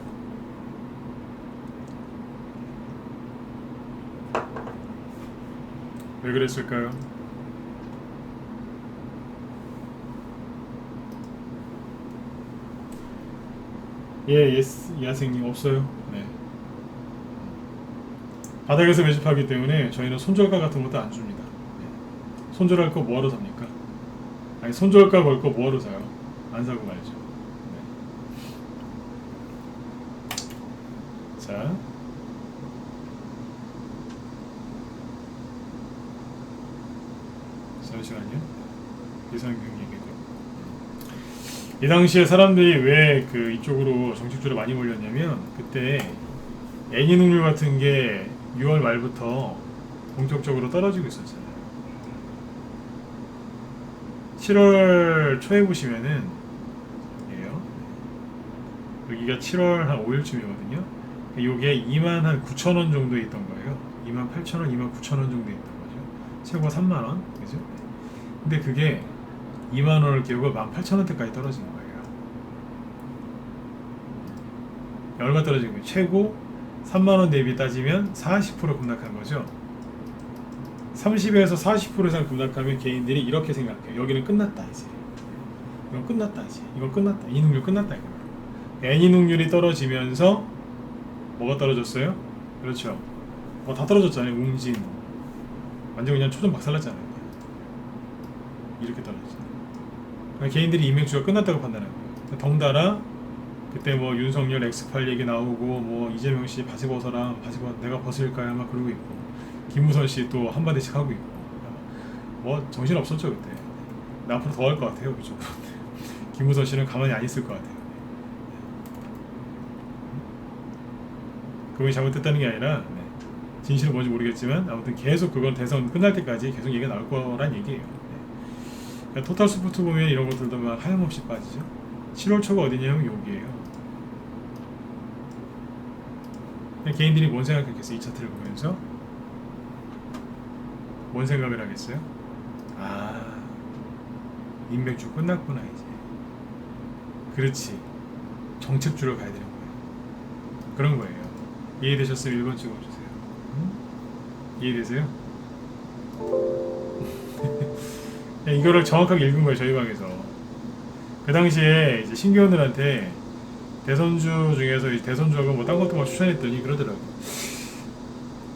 왜 그랬을까요? 예, 야생님 없어요. 네. 바닥에서 매집하기 때문에 저희는 손절가 같은 것도 안 줍니다. 네. 손절할 거 뭐하러 삽니까? 아니, 손절가 걸 거 뭐하러 사요? 안 사고 말이죠. 네. 자, 잠시만요. 비상경 얘기도. 이 당시에 사람들이 왜 그 이쪽으로 정책주를 많이 몰렸냐면, 그때 애니능률 같은 게 6월 말부터 본격적으로 떨어지고 있었잖아요. 7월 초에 보시면은 예요. 여기가 7월 한 5일쯤이거든요. 이게 29,000원 정도 있던 거예요. 28,000원, 29,000원 정도 있던 거죠. 최고가 3만원, 그죠? 근데 그게 2만원을 깨우고 18,000원대까지 떨어진 거예요. 얼마 떨어진 거예요? 최고 3만원 대비 따지면 40% 급락한 거죠. 30에서 40% 이상 급락하면 개인들이 이렇게 생각해요. 여기는 끝났다 이제. 이건 끝났다 이제. 이건 끝났다. 이능률 끝났다 이거. N이능률이 떨어지면서 뭐가 떨어졌어요? 그렇죠. 다 떨어졌잖아요. 웅진 완전 그냥 초전 박살났잖아요. 이렇게 떨어졌잖아요. 그러니까 개인들이 인맥주가 끝났다고 판단하는 거예요. 덩달아 그때 뭐 윤석열 X8 얘기 나오고 뭐 이재명 씨 바지 벗어라, 바지 내가 벗을까요? 막 그러고 있고, 김무선 씨 또 한마디씩 하고 있고, 뭐 정신 없었죠 그때. 나 앞으로 더 할 것 같아요 그죠? 김무선 씨는 가만히 안 있을 것 같아요. 그분이 잘못됐다는 게 아니라 진실은 뭔지 모르겠지만 아무튼 계속 그건 대선 끝날 때까지 계속 얘기가 나올 거란 얘기예요. 그러니까 토탈스포츠 보면 이런 것들도 막 하염없이 빠지죠. 7월 초가 어디냐면 여기에요. 개인들이 뭔 생각했겠어요? 이 차트를 보면서 뭔 생각을 하겠어요? 아, 인맥주 끝났구나 이제. 그렇지, 정책주로 가야 되는 거예요. 그런 거예요. 이해되셨으면 1번 찍어주세요. 이해되세요? 이거를 정확하게 읽은 거예요 저희 방에서. 그 당시에 이제 신규원들한테 대선주 중에서 대선주하고 뭐 딴 것도 막 추천했더니 그러더라고.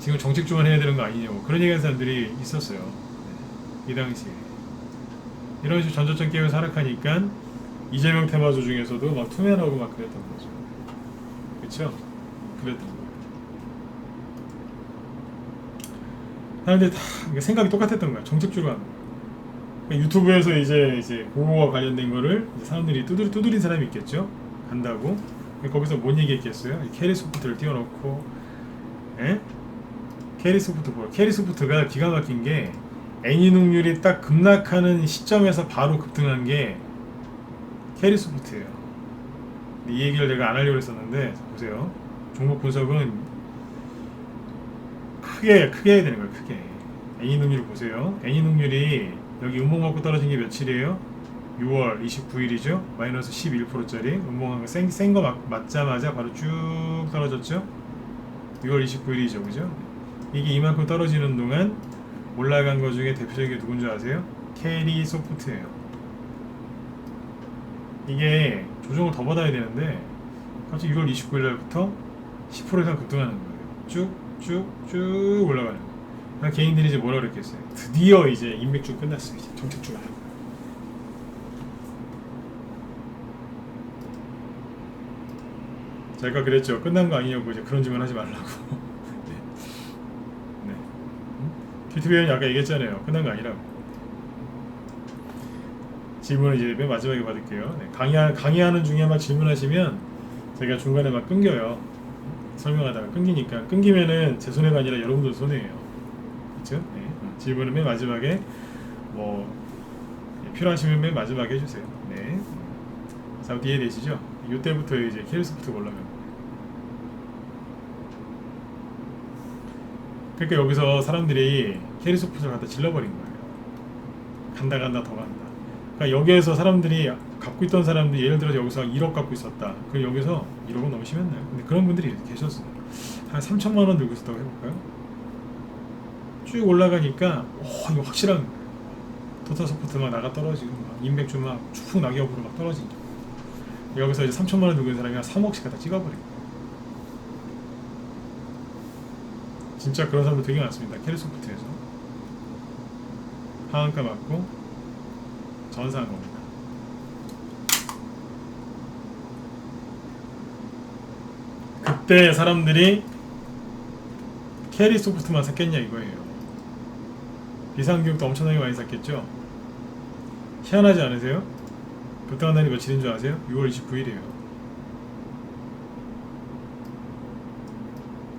지금 정책주만 해야 되는 거 아니냐고 그런 얘기하는 사람들이 있었어요. 이 당시에 이런 식으로 전저점 게임에서 하락하니까 이재명 테마주 중에서도 막 투면하고 막 그랬던 거죠. 그쵸? 그랬던 거예요. 사람들이 다 생각이 똑같았던 거야. 정책주로 하는 거야. 그러니까 유튜브에서 이제 그거와 관련된 거를 이제 사람들이 두드린 사람이 있겠죠? 간다고. 거기서 뭔 얘기했겠어요? 캐리 소프트를 띄워놓고, 에? 캐리 소프트 뭐야? 캐리 소프트가 기가 막힌 게 N이능률이 딱 급락하는 시점에서 바로 급등한 게 캐리 소프트예요. 이 얘기를 내가 안 하려고 했었는데 보세요. 종목 분석은 크게 해야 되는 거예요. 크게. N이능률 보세요. N이능률이 여기 음봉 맞고 떨어진 게 며칠이에요? 6월 29일이죠. 마이너스 11%짜리 음봉한 거 센 거 맞자마자 바로 쭉 떨어졌죠. 6월 29일이죠. 그죠? 이게 이만큼 떨어지는 동안 올라간 거 중에 대표적인 게 누군지 아세요? 캐리 소프트예요. 이게 조정을 더 받아야 되는데 갑자기 6월 29일 날부터 10% 이상 급등하는 거예요. 쭉 올라가는 거예요. 그러니까 개인들이 이제 뭐라 그랬겠어요? 드디어 이제 인맥주 끝났어요. 이제 정책주가 하는 거예요. 제가 그랬죠. 끝난 거 아니냐고 이제 그런 질문 하지 말라고. 네. 큐티비언이 아까 얘기했잖아요. 끝난 거 아니라고. 질문을 이제 맨 마지막에 받을게요. 네. 강의하는 중에만 질문하시면 제가 중간에 막 끊겨요. 설명하다가 끊기니까 끊기면은 제 손해가 아니라 여러분들 손해예요. 그렇죠? 네. 질문은 맨 마지막에 뭐 필요하시면 맨 마지막에 해주세요. 네. 자, 이해되시죠? 이때부터 이제 캐리소프트가 올라가는 거예요. 그러니까 여기서 사람들이 캐리소프트를 갖다 질러버린 거예요. 간다 더 간다. 그러니까 여기에서 사람들이 갖고 있던 사람들이 예를 들어서 여기서 1억 갖고 있었다. 그럼 여기서 1억은 너무 심했나요? 근데 그런 분들이 계셨어요. 한 3천만 원 들고 있었다고 해볼까요? 쭉 올라가니까 이거 확실한 거예요. 토탈 서포트 막 나가 떨어지고 막 인맥주 막 추풍 낙엽으로 막 떨어지고 여기서 이제 3천만 원 들고 있는 사람이 한 3억씩 갖다 찍어버린 거예요. 진짜 그런 사람들 되게 많습니다. 캐리소프트에서 하한가 맞고 전사한 겁니다. 그때 사람들이 캐리소프트만 샀겠냐 이거예요. 비상교육도 엄청나게 많이 샀겠죠. 희한하지 않으세요? 급등한 날이 며칠인 줄 아세요? 6월 29일이에요.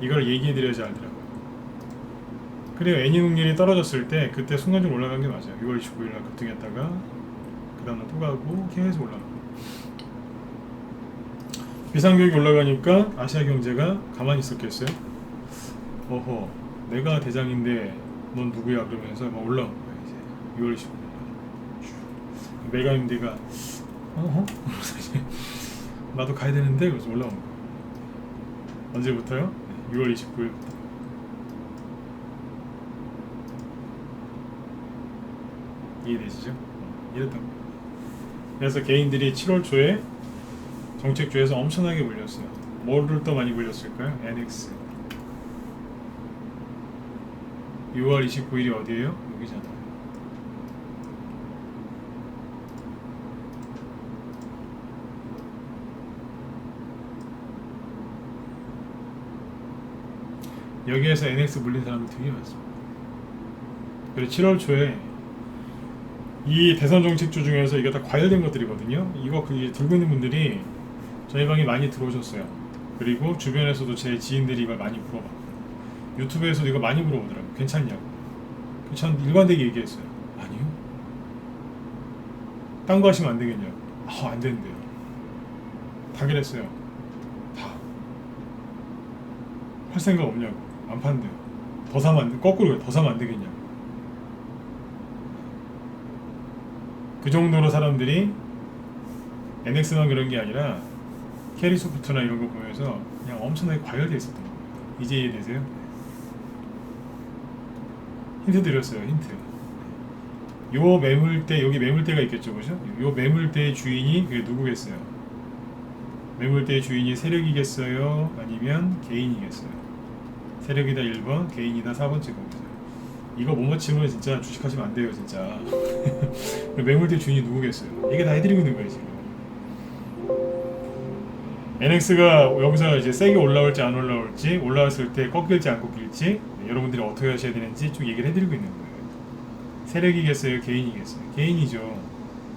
이걸 얘기해드려야지 알더라고요. 그래요. N이능률이 떨어졌을 때 그때 순간적으로 올라간 게 맞아요. 6월 29일날 급등했다가 그 다음날 또 가고 계속 올라가고. 비상교육이 올라가니까 아시아경제가 가만히 있었겠어요? 어허, 내가 대장인데 넌 누구야? 그러면서 막 올라온 거예요. 이제 6월 29일 메가임디가 어허? 나도 가야 되는데 그래서 올라온 거예요. 언제부터요? 6월 29일부터. 이해되시죠? 이랬던 거예요. 그래서 개인들이 7월 초에 정책주에서 엄청나게 몰렸어요. 뭐를 또 많이 몰렸을까요? NX. 6월 29일이 어디예요? 여기잖아요. 여기에서 NX 물린 사람들 되게 많습니다. 그리고 7월 초에 이 대선 정책주 중에서 이게 다 과열된 것들이거든요. 이거 들고 있는 분들이 저희 방에 많이 들어오셨어요. 그리고 주변에서도 제 지인들이 이걸 많이 물어봤고 유튜브에서도 이거 많이 물어보더라고요. 괜찮냐고. 전 일관되게 얘기했어요. 아니요. 딴 거 하시면 안 되겠냐고. 안 되는데요. 다 그랬어요. 다. 팔 생각 없냐고. 안 판대요. 더 사면 안 돼. 거꾸로 더 사면 안 되겠냐고. 그 정도로 사람들이 NX만 그런 게 아니라 캐리소프트나 이런 거 보면서 그냥 엄청나게 과열되어 있었던 거예요. 이제 이해되세요? 힌트 드렸어요. 힌트. 요 매물대, 여기 매물대가 있겠죠, 그죠? 요 매물대의 주인이 그게 누구겠어요? 매물대의 주인이 세력이겠어요? 아니면 개인이겠어요? 세력이다 1번, 개인이다 4번째 거죠. 이거 못 맞히면 진짜 주식하시면 안 돼요, 진짜. 매물대 주인이 누구겠어요? 이게 다 해드리고 있는 거예요, 지금. NX가 여기서 이제 세게 올라올지 안 올라올지, 올라왔을 때 꺾일지 안 꺾일지, 여러분들이 어떻게 하셔야 되는지 쭉 얘기를 해드리고 있는 거예요. 세력이겠어요? 개인이겠어요? 개인이죠.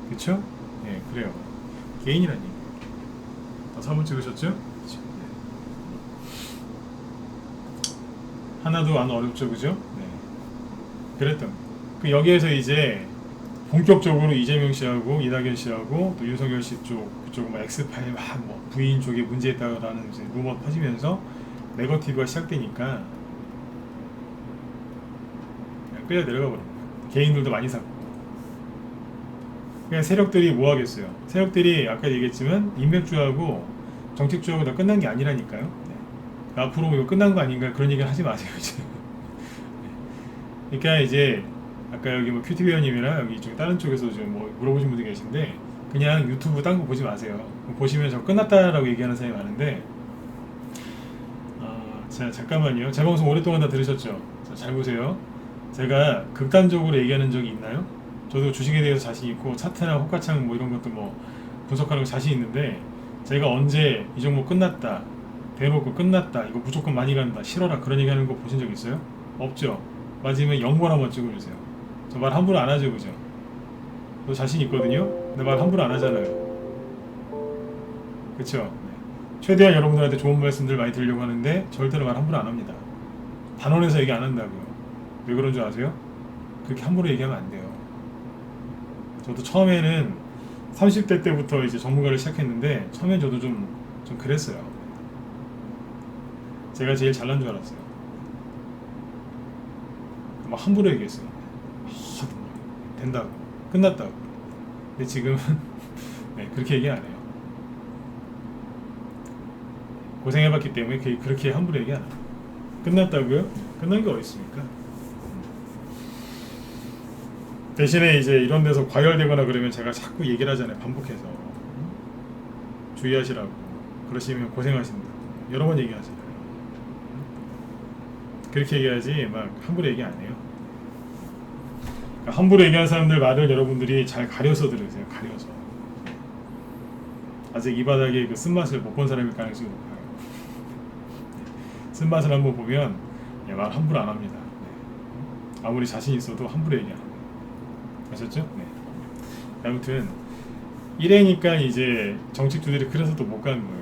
그쵸? 네, 그래요. 개인이란 얘기예요. 사본 찍으셨죠? 그쵸? 네. 하나도 안 어렵죠, 그죠? 네. 그랬던 그 여기에서 이제 본격적으로 이재명 씨하고 이낙연 씨하고 또 윤석열 씨 그쪽 뭐 엑스파일 뭐 부인 쪽에 문제 있다라는 이제 루머 퍼지면서 네거티브가 시작되니까 그냥 끌려 내려가 버린 거예요. 개인들도 많이 샀고. 그냥 세력들이 뭐 하겠어요? 세력들이 아까 얘기했지만 인맥주하고 정책주하고 다 끝난 게 아니라니까요. 네. 앞으로 이거 끝난 거 아닌가 그런 얘기를 하지 마세요 이제. 그러니까 이제 아까 여기 뭐 큐티 배우님이나 여기 이쪽 다른 쪽에서 좀 뭐 물어보신 분들 계신데 그냥 유튜브 딴 거 보지 마세요. 보시면 저 끝났다라고 얘기하는 사람이 많은데 자 잠깐만요. 제 방송 오랫동안 다 들으셨죠? 자, 잘 보세요. 제가 극단적으로 얘기하는 적이 있나요? 저도 주식에 대해서 자신 있고 차트나 호가창 뭐 이런 것도 뭐 분석하는 거 자신 있는데 제가 언제 이 종목 끝났다 대놓고 끝났다 이거 무조건 많이 간다 싫어라 그런 얘기하는 거 보신 적 있어요? 없죠? 맞으면 0번 한번 찍어주세요. 저 말 함부로 안 하죠, 그죠? 저 자신 있거든요? 근데 말 함부로 안 하잖아요. 그쵸? 네. 최대한 여러분들한테 좋은 말씀들 많이 드리려고 하는데 절대로 말 함부로 안 합니다. 단원에서 얘기 안 한다고요. 왜 그런 줄 아세요? 그렇게 함부로 얘기하면 안 돼요. 저도 처음에는 30대 때부터 이제 전문가를 시작했는데 처음엔 저도 좀 그랬어요. 제가 제일 잘난 줄 알았어요. 막 함부로 얘기했어요. 된다고 끝났다고. 근데 지금은 네, 그렇게 얘기 안 해요. 고생해봤기 때문에 그렇게 함부로 얘기 안 해요. 끝났다고요? 끝난 게 어디 있습니까? 대신에 이제 이런 데서 과열되거나 그러면 제가 자꾸 얘기를 하잖아요. 반복해서 주의하시라고. 그러시면 고생하신다. 여러 번 얘기하잖아요. 그렇게 얘기하지 막 함부로 얘기 안 해요. 함부로 얘기하는 사람들 말을 여러분들이 잘 가려서 들으세요. 가려서. 아직 이 바닥에 그 쓴맛을 못 본 사람일 가능성이 높아요. 쓴맛을 한번 보면 말 함부로 안 합니다. 아무리 자신 있어도 함부로 얘기 안 해요. 아셨죠? 네. 아무튼 이래니까 이제 정책주들이 그래서 또 못 가는 거예요.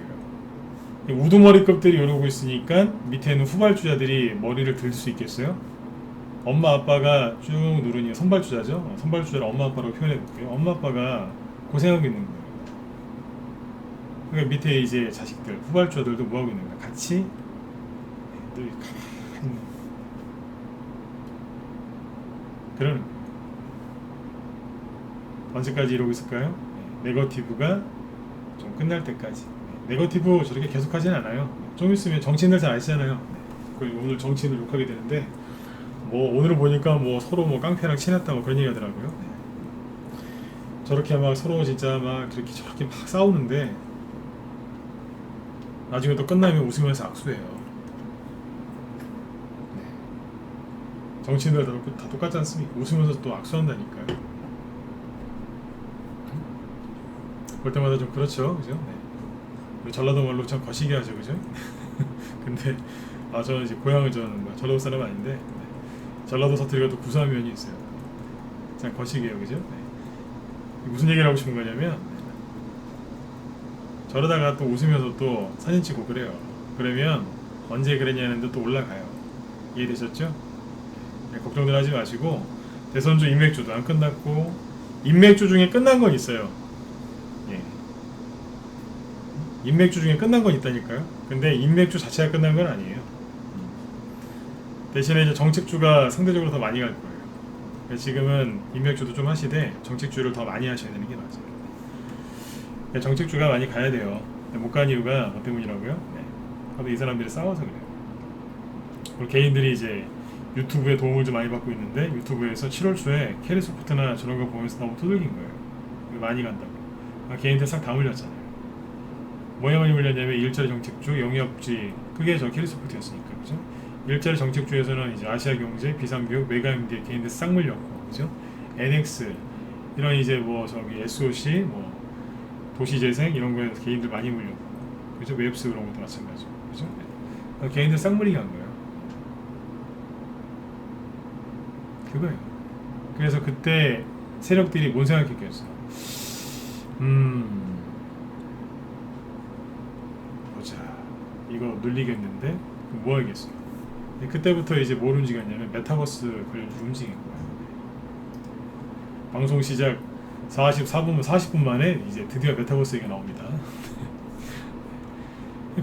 우두머리급들이 이러고 있으니까 밑에는 후발주자들이 머리를 들 수 있겠어요? 엄마 아빠가 쭉 누르니 선발주자죠? 선발주자를 엄마 아빠라고 표현해 볼게요. 엄마 아빠가 고생하고 있는 거예요. 그러니까 밑에 이제 자식들 후발주자들도 뭐하고 있는 거야? 같이 늘 가만히 그러는 거예요. 언제까지 이러고 있을까요? 네거티브가 좀 끝날 때까지. 네거티브 저렇게 계속 하진 않아요. 좀 있으면 정치인들 잘 아시잖아요. 오늘 정치인을 욕하게 되는데 뭐 오늘 보니까 뭐 서로 뭐 깡패랑 친했다 뭐 그런 얘기 하더라고요. 저렇게 막 서로 진짜 막 그렇게 저렇게 막 싸우는데 나중에 또 끝나면 웃으면서 악수해요. 정치인들 다 똑같지 않습니까? 웃으면서 또 악수한다니까요. 볼 때마다 좀 그렇죠, 그죠? 네. 우리 전라도 말로 참 거시기 하죠, 그죠? 근데 저는 이제 고향은 저는 뭐 전라도 사람 아닌데 전라도 사투리가 또 구수한 면이 있어요. 참 거시기해요, 그죠? 무슨 얘기를 하고 싶은 거냐면 저러다가 또 웃으면서 또 사진 찍고 그래요. 그러면 언제 그랬냐는데 또 올라가요. 이해되셨죠? 걱정들 하지 마시고 대선주 인맥주도 안 끝났고 인맥주 중에 끝난 건 있어요. 인맥주 중에 끝난 건 있다니까요. 근데 인맥주 자체가 끝난 건 아니에요. 대신에 이제 정책주가 상대적으로 더 많이 갈 거예요. 지금은 인맥주도 좀 하시되 정책주를 더 많이 하셔야 되는 게 맞아요. 정책주가 많이 가야 돼요. 못 간 이유가 뭐 때문이라고요? 바로 이 사람들이 싸워서 그래요. 우리 개인들이 이제 유튜브에 도움을 좀 많이 받고 있는데 유튜브에서 7월 초에 캐리소프트나 저런 거 보면서 너무 두들긴 거예요. 많이 간다고. 개인들 싹 다 물렸잖아요. 뭐에 많이 물렸냐면 일자리 정책주, 영업지 그게 저 캐리소프트였으니까, 그죠? 일자리 정책주에서는 이제 아시아경제, 비상교육, 메가임대 개인들 싹 물렸고, 그죠? NX 이런 이제 뭐 저기 SOC, 뭐 도시재생 이런 거에서 개인들 많이 물렸고, 그죠? 웹스 그런 것도 마찬가지고, 그죠? 개인들 싹 물리게 한 거예요. 그거예요. 그래서 그때 세력들이 뭔 생각했겠어? 보자. 이거 눌리겠는데? 뭐 하겠어요? 그때부터 이제 뭘 움직였냐면 메타버스 관련주 움직인 거예요. 방송 시작 40분 만에 이제 드디어 메타버스 얘기가 나옵니다.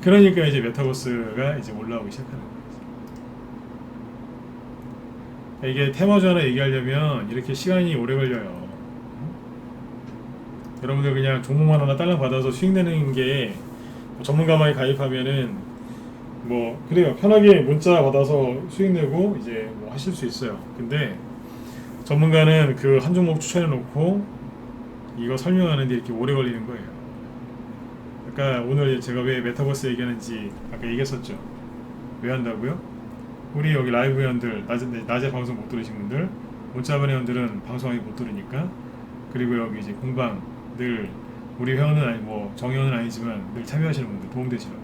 그러니까 이제 메타버스가 이제 올라오기 시작하는 거예요. 이게 테마주 하나 얘기하려면 이렇게 시간이 오래 걸려요. 여러분들 그냥 종목만 하나 딸랑 받아서 수익 내는 게 전문가만이 가입하면은 뭐 그래요. 편하게 문자 받아서 수익 내고 이제 뭐 하실 수 있어요. 근데 전문가는 그 한 종목 추천해 놓고 이거 설명하는데 이렇게 오래 걸리는 거예요. 아까 오늘 제가 왜 메타버스 얘기하는지 아까 얘기했었죠. 왜 한다고요? 우리 여기 라이브 회원들 낮에 방송 못 들으신 분들, 문자반 회원들은 방송하기 못 들으니까, 그리고 여기 이제 공방 늘 우리 회원은 아니 뭐 정회원은 아니지만 늘 참여하시는 분들 도움되시라고.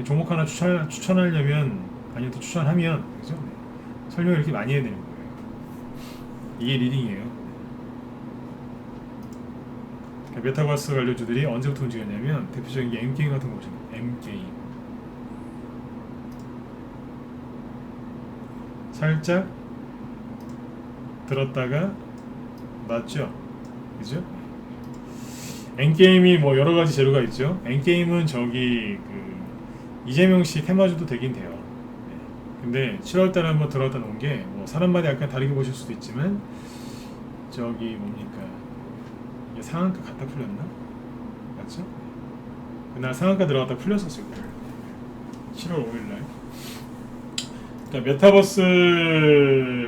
종목 하나 추천하려면 아니면 또 추천하면 그죠? 설명을 이렇게 많이 해야 되는 거예요. 이게 리딩이에요. 그러니까 메타버스 관련주들이 언제부터 움직였냐면 대표적인 게 M게임 같은 거 보시면 M게임 살짝 들었다가 맞죠? 그죠? N게임이 뭐 여러가지 재료가 있죠. N게임은 저기 그 이재명 씨 테마주도 되긴 돼요. 근데 7월달에 한번 들어갔다 놓은 게 뭐 사람마다 약간 다르게 보실 수도 있지만 저기 뭡니까 이게 상한가 갖다 풀렸나? 맞죠? 그날 상한가 들어갔다 풀렸었을 거예요. 7월 5일날. 그러니까 메타버스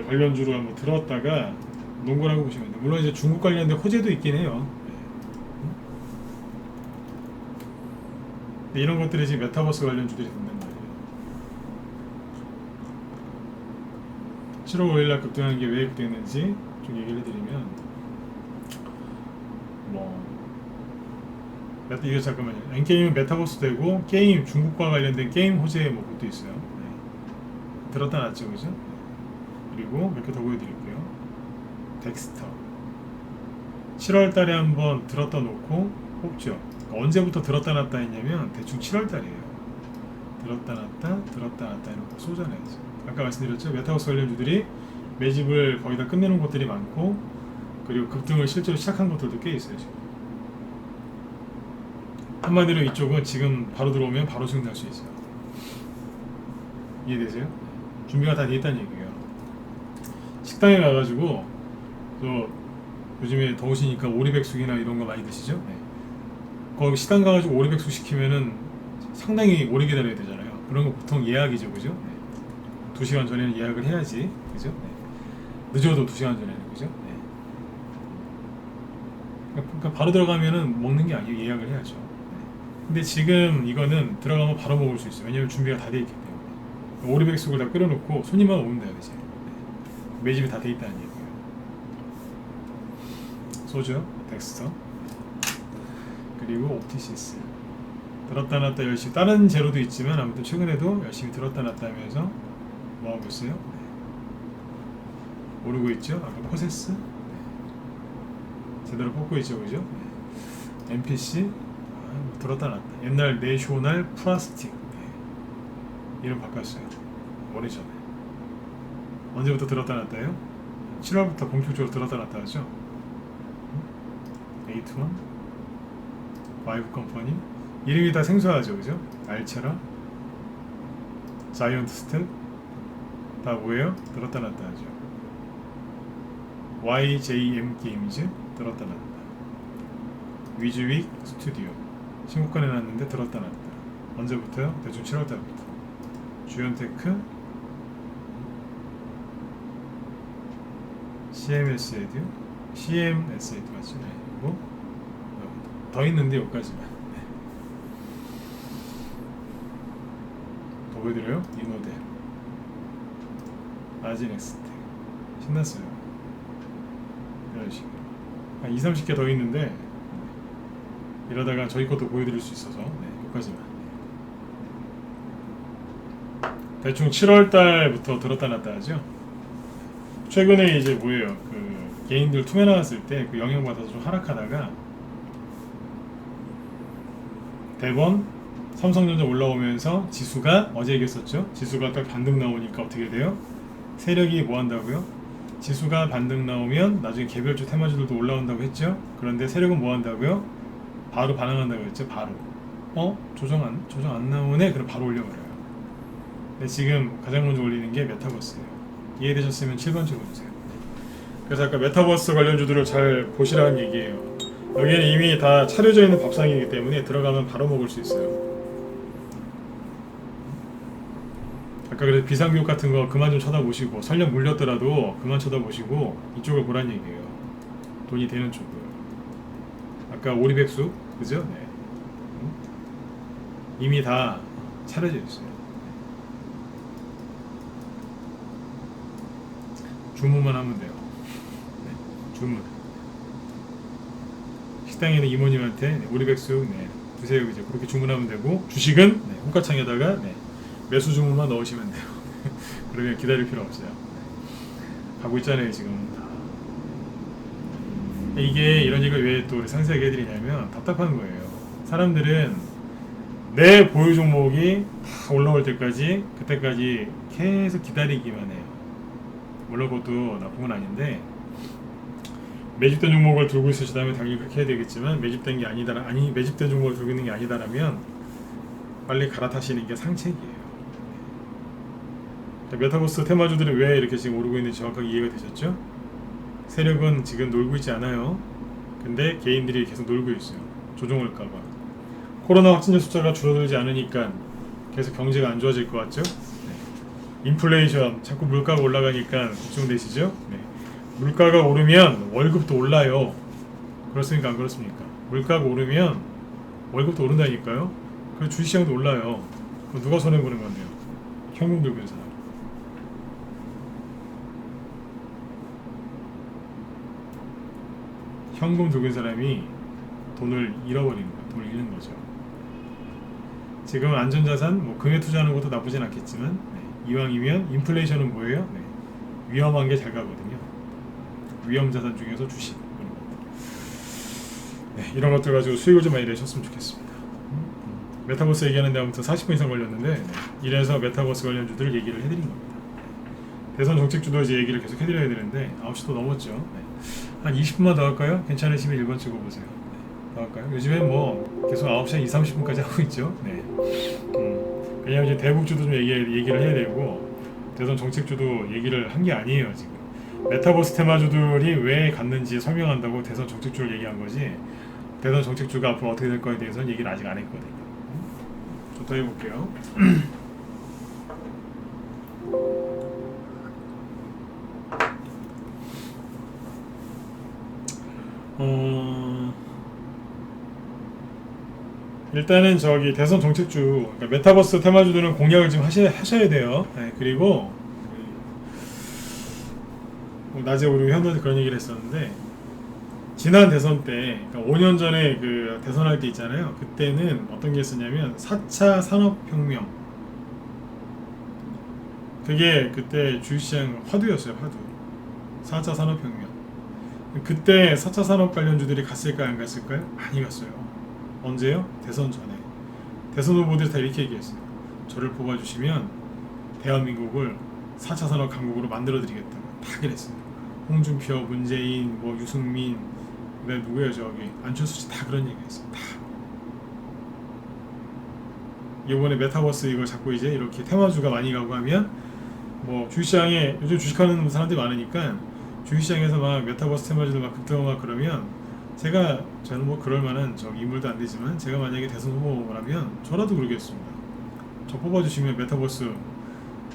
관련주로 한번 들어왔다가 농구라고 보시면 돼요. 물론 이제 중국 관련된 호재도 있긴 해요. 근데 이런 것들이 지금 메타버스 관련주들이 된단 말이에요. 7월 5일날 급등한 게 왜 급등했는지 좀 얘기를 해드리면 이거 잠깐만요. N게임은 메타버스 되고 게임 중국과 관련된 게임 호재 뭐 그것도 있어요. 들었다 놨죠, 그죠? 그리고 몇 개 더 보여드릴게요. 덱스터 7월달에 한번 들었다 놓고 뽑죠. 언제부터 들었다 놨다 했냐면 대충 7월달이에요. 들었다 놨다 들었다 놨다 해놓고 쏘잖아요. 아까 말씀드렸죠. 메타버스 관련주들이 매집을 거의 다 끝내는 것들이 많고 그리고 급등을 실제로 시작한 것들도 꽤 있어요. 지금. 한마디로 이쪽은 지금 바로 들어오면 바로 수익 날 수 있어요. 이해되세요? 준비가 다 돼 있다는 얘기예요. 식당에 가가지고 저 요즘에 더우시니까 오리백숙이나 이런 거 많이 드시죠? 네. 거기 식당 가가지고 오리백숙 시키면은 상당히 오래 기다려야 되잖아요. 그런 거 보통 예약이죠, 그죠? 네. 2시간 전에는 예약을 해야지, 그죠? 네. 늦어도 2시간 전에는, 그죠? 네. 그러니까 바로 들어가면은 먹는 게 아니에요. 예약을 해야죠. 네. 근데 지금 이거는 들어가면 바로 먹을 수 있어요. 왜냐면 준비가 다 돼 있기 때문에. 오리백숙을 다 끓여놓고 손님만 오면 돼요, 이제. 네. 매집이 다 돼 있다는 얘기예요. 소주, 덱스터, 그리고 옵티시스. 들었다 놨다 열심히, 다른 제로도 있지만 아무튼 최근에도 열심히 들었다 놨다 하면서 뭐 하고 있어요? 네. 오르고 있죠. 아까 포세스, 네. 제대로 뽑고 있죠, 그죠? 네. NPC, 들었다 놨다. 옛날 내쇼널 플라스틱, 네. 이름 바꿨어요. 오래전에. 언제부터 들었다 놨다요? 7월부터 본격적으로 들었다 놨다 하죠. 81, 바이브 컴퍼니. 이름이 다 생소하죠, 그죠? 알체라, 자이언트 스텝, 다 뭐예요? 들었다 놨다 하죠. YJM 게임즈, 들었다 놨다. 위즈윅 스튜디오, 신고가 내놨는데 들었다 놨다. 언제부터요? 대충 7월달부터. 주연테크, CMS 에듀, CMS 에듀 맞죠? 네. 그리고 더 있는데 여기까지만. 네. 더 보여드려요? 이노델, 아지넥스텍. 신났어요. 이런 식으로 한 20-30개 더 있는데 이러다가 저희 것도 보여드릴 수 있어서 네, 여기까지만. 대충 7월달부터 들었다 놨다 하죠. 최근에 이제 뭐예요, 그 개인들 투매 나왔을 때 그 영향받아서 좀 하락하다가 대번 삼성전자 올라오면서 지수가, 어제 얘기했었죠, 지수가 딱 반등 나오니까 어떻게 돼요? 세력이 뭐 한다고요? 지수가 반등 나오면 나중에 개별주 테마주들도 올라온다고 했죠. 그런데 세력은 뭐 한다고요? 바로 반응한다고 했죠. 바로 조정 안 나오네? 그럼 바로 올려버려요. 근데 지금 가장 먼저 올리는 게 메타버스예요. 이해되셨으면 7번 찍어주세요. 그래서 아까 메타버스 관련주들을 잘 보시라는 얘기예요. 여기는 이미 다 차려져 있는 밥상이기 때문에 들어가면 바로 먹을 수 있어요. 아까 그래서 비상교육 같은 거 그만 좀 쳐다보시고, 설령 물렸더라도 그만 쳐다보시고 이쪽을 보란 얘기예요. 돈이 되는 쪽을. 아까 오리백숙, 그죠? 네. 이미 다 차려져 있어요. 주문만 하면 돼요. 네. 주문. 식당에 있는 이모님한테 오리백숙 드세요, 이제 그렇게 주문하면 되고, 주식은 홍가창에다가 매수 주문만 넣으시면 돼요. 그러면 기다릴 필요 없어요. 가고 있잖아요 지금. 이게 이런 얘기를 왜 또 상세하게 해드리냐면 답답한 거예요. 사람들은 내 보유 종목이 다 올라올 때까지, 그때까지 계속 기다리기만 해요. 물론 그것도 나쁜 건 아닌데, 매집된 종목을 들고 있으시다면 당연히 그렇게 해야 되겠지만, 매집된 게 매집된 종목을 들고 있는 게 아니다라면 빨리 갈아타시는 게 상책이에요. 메타버스 테마주들은 왜 이렇게 지금 오르고 있는지 정확하게 이해가 되셨죠? 세력은 지금 놀고 있지 않아요. 근데 개인들이 계속 놀고 있어요. 조정할까봐. 코로나 확진자 숫자가 줄어들지 않으니까 계속 경제가 안 좋아질 것 같죠? 네. 인플레이션, 자꾸 물가가 올라가니까 걱정되시죠? 네. 물가가 오르면 월급도 올라요. 그렇습니까? 안 그렇습니까? 물가가 오르면 월급도 오른다니까요? 그래서 주식시장도 올라요. 그럼 누가 손해보는 건데요? 현금 들고 있는 사람. 현금 들고 있는 사람이 돈을 잃어버리는 거예요. 돈을 잃는 거죠. 지금 안전자산, 금에 투자하는 것도 나쁘진 않겠지만, 이왕이면 인플레이션은 뭐예요? 위험한 게 잘 가거든요. 위험자산 중에서 주식, 이런 것들 가지고 수익을 좀 많이 내셨으면 좋겠습니다. 메타버스 얘기하는데 아무튼 40분 이상 걸렸는데, 이래서 메타버스 관련주들을 얘기를 해드린 겁니다. 대선 정책주도 이제 얘기를 계속 해드려야 되는데 9시 또 넘었죠. 한 20분만 더 할까요? 괜찮으시면 1번 찍어보세요. 더 할까요? 요즘에 계속 9시 한 20-30분까지 하고 있죠. 왜냐면 이제 대북주도 좀 얘기를 해야 되고, 대선 정책주도 얘기를 한 게 아니에요 지금. 메타버스 테마주들이 왜 갔는지 설명한다고 대선 정책주를 얘기한 거지. 대선 정책주가 앞으로 어떻게 될 거에 대해서는 얘기를 아직 안 했거든요. 좀 더 해볼게요. 일단은 저기 대선 정책주, 그러니까 메타버스 테마주들은 공략을 좀 하셔야 돼요. 네, 그리고 낮에 우리 회원들한테 그런 얘기를 했었는데, 지난 대선 때, 그러니까 5년 전에 그 대선할 때 있잖아요. 그때는 어떤 게 있었냐면 4차 산업혁명. 그게 그때 주식시장 화두였어요. 화두. 4차 산업혁명. 그때 4차 산업 관련주들이 갔을까요? 안 갔을까요? 많이 갔어요. 언제요? 대선 전에. 대선 후보들이 다 이렇게 얘기했어요. 저를 뽑아주시면 대한민국을 4차 산업 강국으로 만들어드리겠다고 다 그랬어요. 홍준표, 문재인, 뭐 유승민, 그다음에 누구예요? 저기 안철수 씨 다 그런 얘기했어요. 다. 이번에 메타버스 이걸 자꾸 이제 이렇게 테마주가 많이 가고 하면 뭐 주식시장에 요즘 주식하는 사람들이 많으니까 주식시장에서 막 메타버스 테마주들 막 급등하고 그러면 저는 뭐 그럴 만한 저 인물도 안 되지만 제가 만약에 대선 후보라면 저라도 그러겠습니다. 저 뽑아주시면 메타버스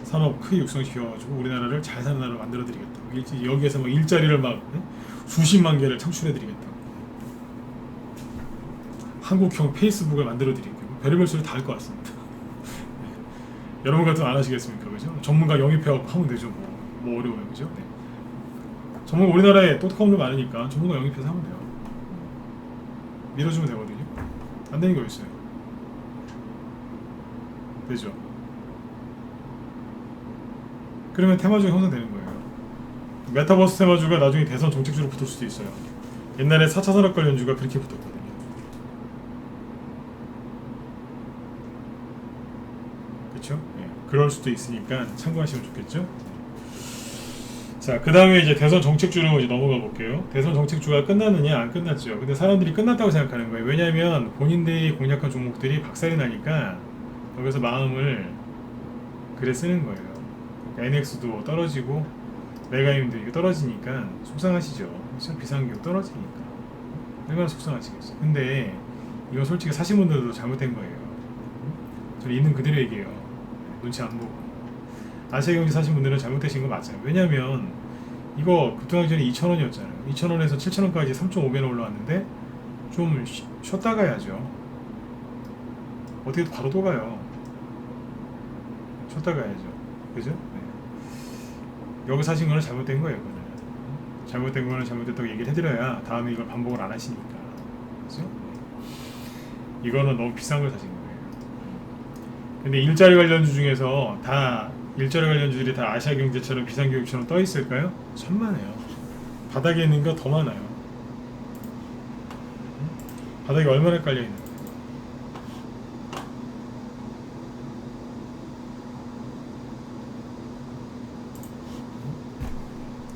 산업 크게 육성시켜가지고 우리나라를 잘 사는 나라로 만들어드리겠다. 여기에서 막 일자리를 막 수십만 개를 창출해드리겠다. 한국형 페이스북을 만들어드리겠다. 별의별 소리 다 할 것 같습니다. 네. 여러분 같으면 안 하시겠습니까? 그죠? 전문가 영입해갖고 하면 되죠. 뭐 어려워요. 그죠? 네. 전문가 우리나라에 똑똑한 분들 많으니까 전문가 영입해서 하면 돼요. 밀어주면 되거든요. 안 되는 게 어딨어요. 되죠? 그러면 테마주가 형성되는 거예요. 메타버스 테마주가 나중에 대선 정책주로 붙을 수도 있어요. 옛날에 4차 산업 관련주가 그렇게 붙었거든요. 그렇죠? 예, 그럴 수도 있으니까 참고하시면 좋겠죠? 자, 그 다음에 이제 대선 정책주로 이제 넘어가 볼게요. 대선 정책주가 끝났느냐? 안 끝났죠. 근데 사람들이 끝났다고 생각하는 거예요. 왜냐하면 본인들이 공략한 종목들이 박살이 나니까 여기서 마음을 그래 쓰는 거예요. 그러니까 NX도 떨어지고 메가임도 이게 떨어지니까 속상하시죠. 비상기업 떨어지니까 얼마나 속상하시겠어요. 근데 이건 솔직히 사신 분들도 잘못된 거예요. 저는 있는 그대로 얘기해요. 눈치 안 보고. 아시아경제 사신 분들은 잘못되신 거 맞아요. 왜냐면 이거 급등하기 전에 2,000원이었잖아요. 2,000원에서 7,000원까지 3,500원 올라왔는데 좀 쉬었다 가야죠. 어떻게 바로 또 가요. 쉬었다 가야죠. 그죠? 네. 여기 사신 거는 잘못된 거예요. 그거는. 잘못된 거는 잘못됐다고 얘기를 해드려야 다음에 이걸 반복을 안 하시니까. 그죠? 네. 이거는 너무 비싼 걸 사신 거예요. 근데 일자리 관련주 중에서 다 일자리 관련주들이 다 아시아경제처럼 비상교육처럼 떠 있을까요? 천만에요. 바닥에 있는 거 더 많아요. 바닥에 얼마나 깔려 있는 거예요?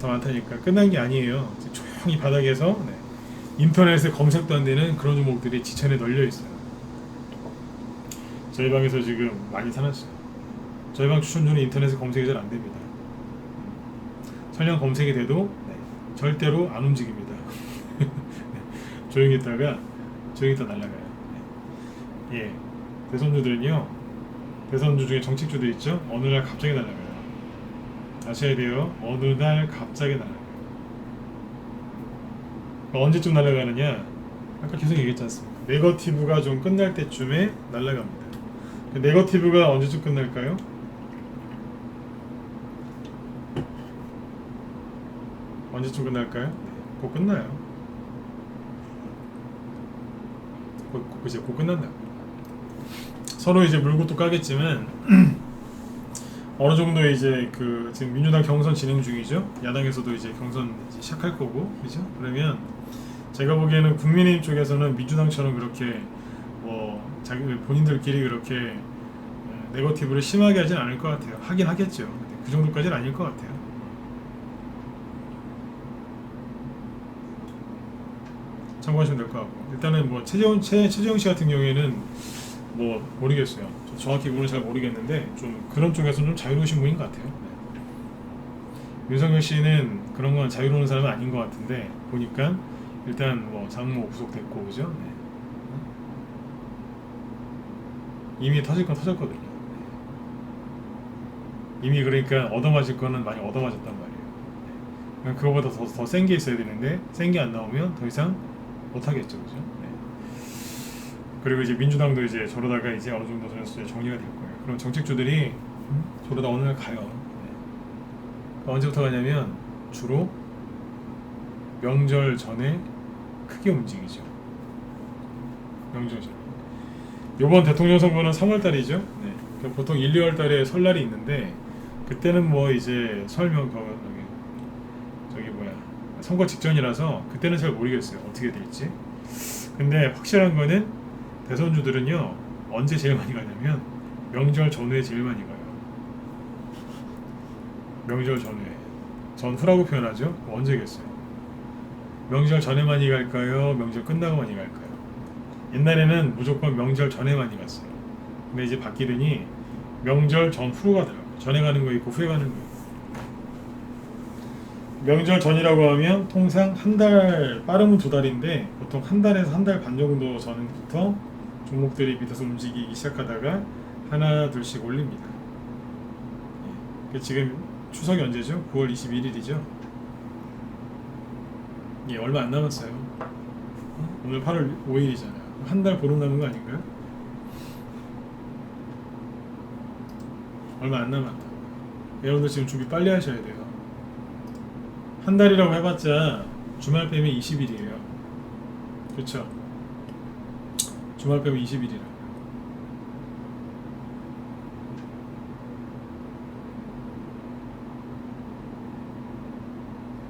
더 많다니까. 끝난 게 아니에요. 조용히 바닥에서 인터넷에 검색도 안 되는 그런 종목들이 지천에 널려 있어요. 저희 방에서 지금 많이 사놨어요. 저희 방 추천주는 인터넷에 검색이 잘 안 됩니다. 설령 검색이 돼도 절대로 안 움직입니다. 조용히 있다 날아가요. 예, 대선주들은요, 대선주 중에 정책주들 있죠? 어느 날 갑자기 날아가요. 아셔야 돼요. 어느 날 갑자기 날아가요. 언제쯤 날아가느냐? 아까 계속 얘기했지 않습니까? 네거티브가 좀 끝날 때쯤에 날아갑니다. 네거티브가 언제쯤 끝날까요? 언제쯤 끝날까요? 곧 끝나요. 곧 끝난다. 서로 이제 물고 또 까겠지만 어느 정도 이제 그 지금 민주당 경선 진행 중이죠. 야당에서도 이제 경선 이제 시작할 거고, 그죠? 그러면 제가 보기에는 국민의힘 쪽에서는 민주당처럼 그렇게 뭐 자기 본인들끼리 그렇게 네거티브를 심하게 하진 않을 것 같아요. 하긴 하겠죠. 근데 그 정도까지는 아닐 것 같아요. 참고하시면 될 것 같고, 일단은 뭐 최재형 씨 같은 경우에는 뭐 모르겠어요. 정확히 그건 잘 모르겠는데 좀 그런 쪽에서는 좀 자유로우신 분인 것 같아요. 윤석열 씨는 그런 건 자유로운 사람은 아닌 것 같은데 보니까 일단 뭐 장모 구속됐고 그죠? 네. 이미 터질 건 터졌거든요. 이미 그러니까 얻어맞을 거는 많이 얻어맞았단 말이에요. 그거보다 더 센 게 있어야 되는데 센 게 안 나오면 더 이상 못 하겠죠, 그죠? 네. 그리고 이제 민주당도 이제 저러다가 이제 어느 정도 정리가 될 거예요. 그럼 정책주들이 저러다 어느 날 가요. 네. 언제부터 가냐면 주로 명절 전에 크게 움직이죠. 명절 전에. 이번 대통령 선거는 3월 달이죠. 네. 그러니까 보통 1, 2월 달에 설날이 있는데 그때는 뭐 이제 저기 뭐야 선거 직전이라서 그때는 잘 모르겠어요. 어떻게 될지. 근데 확실한 거는 대선주들은요 언제 제일 많이 가냐면 명절 전후에 제일 많이 가요. 명절 전후에. 전후라고 표현하죠. 언제겠어요? 명절 전에 많이 갈까요? 명절 끝나고 많이 갈까요? 옛날에는 무조건 명절 전에 많이 갔어요. 근데 이제 바뀌더니 명절 전후로 가더라고요. 전에 가는 거 있고 후에 가는 거 있고. 명절 전이라고 하면 통상 한 달, 빠르면 2달인데 보통 한 달에서 한 달 반 정도 전부터 종목들이 밑에서 움직이기 시작하다가 하나 둘씩 올립니다. 지금 추석이 언제죠? 9월 21일이죠. 예, 얼마 안 남았어요. 오늘 8월 5일이잖아요. 한 달 보름 남은 거 아닌가요? 얼마 안 남았다. 여러분들 지금 준비 빨리 하셔야 돼요. 한 달이라고 해봤자 주말 빼면 20일이에요. 그렇죠? 주말 빼면 20일이라.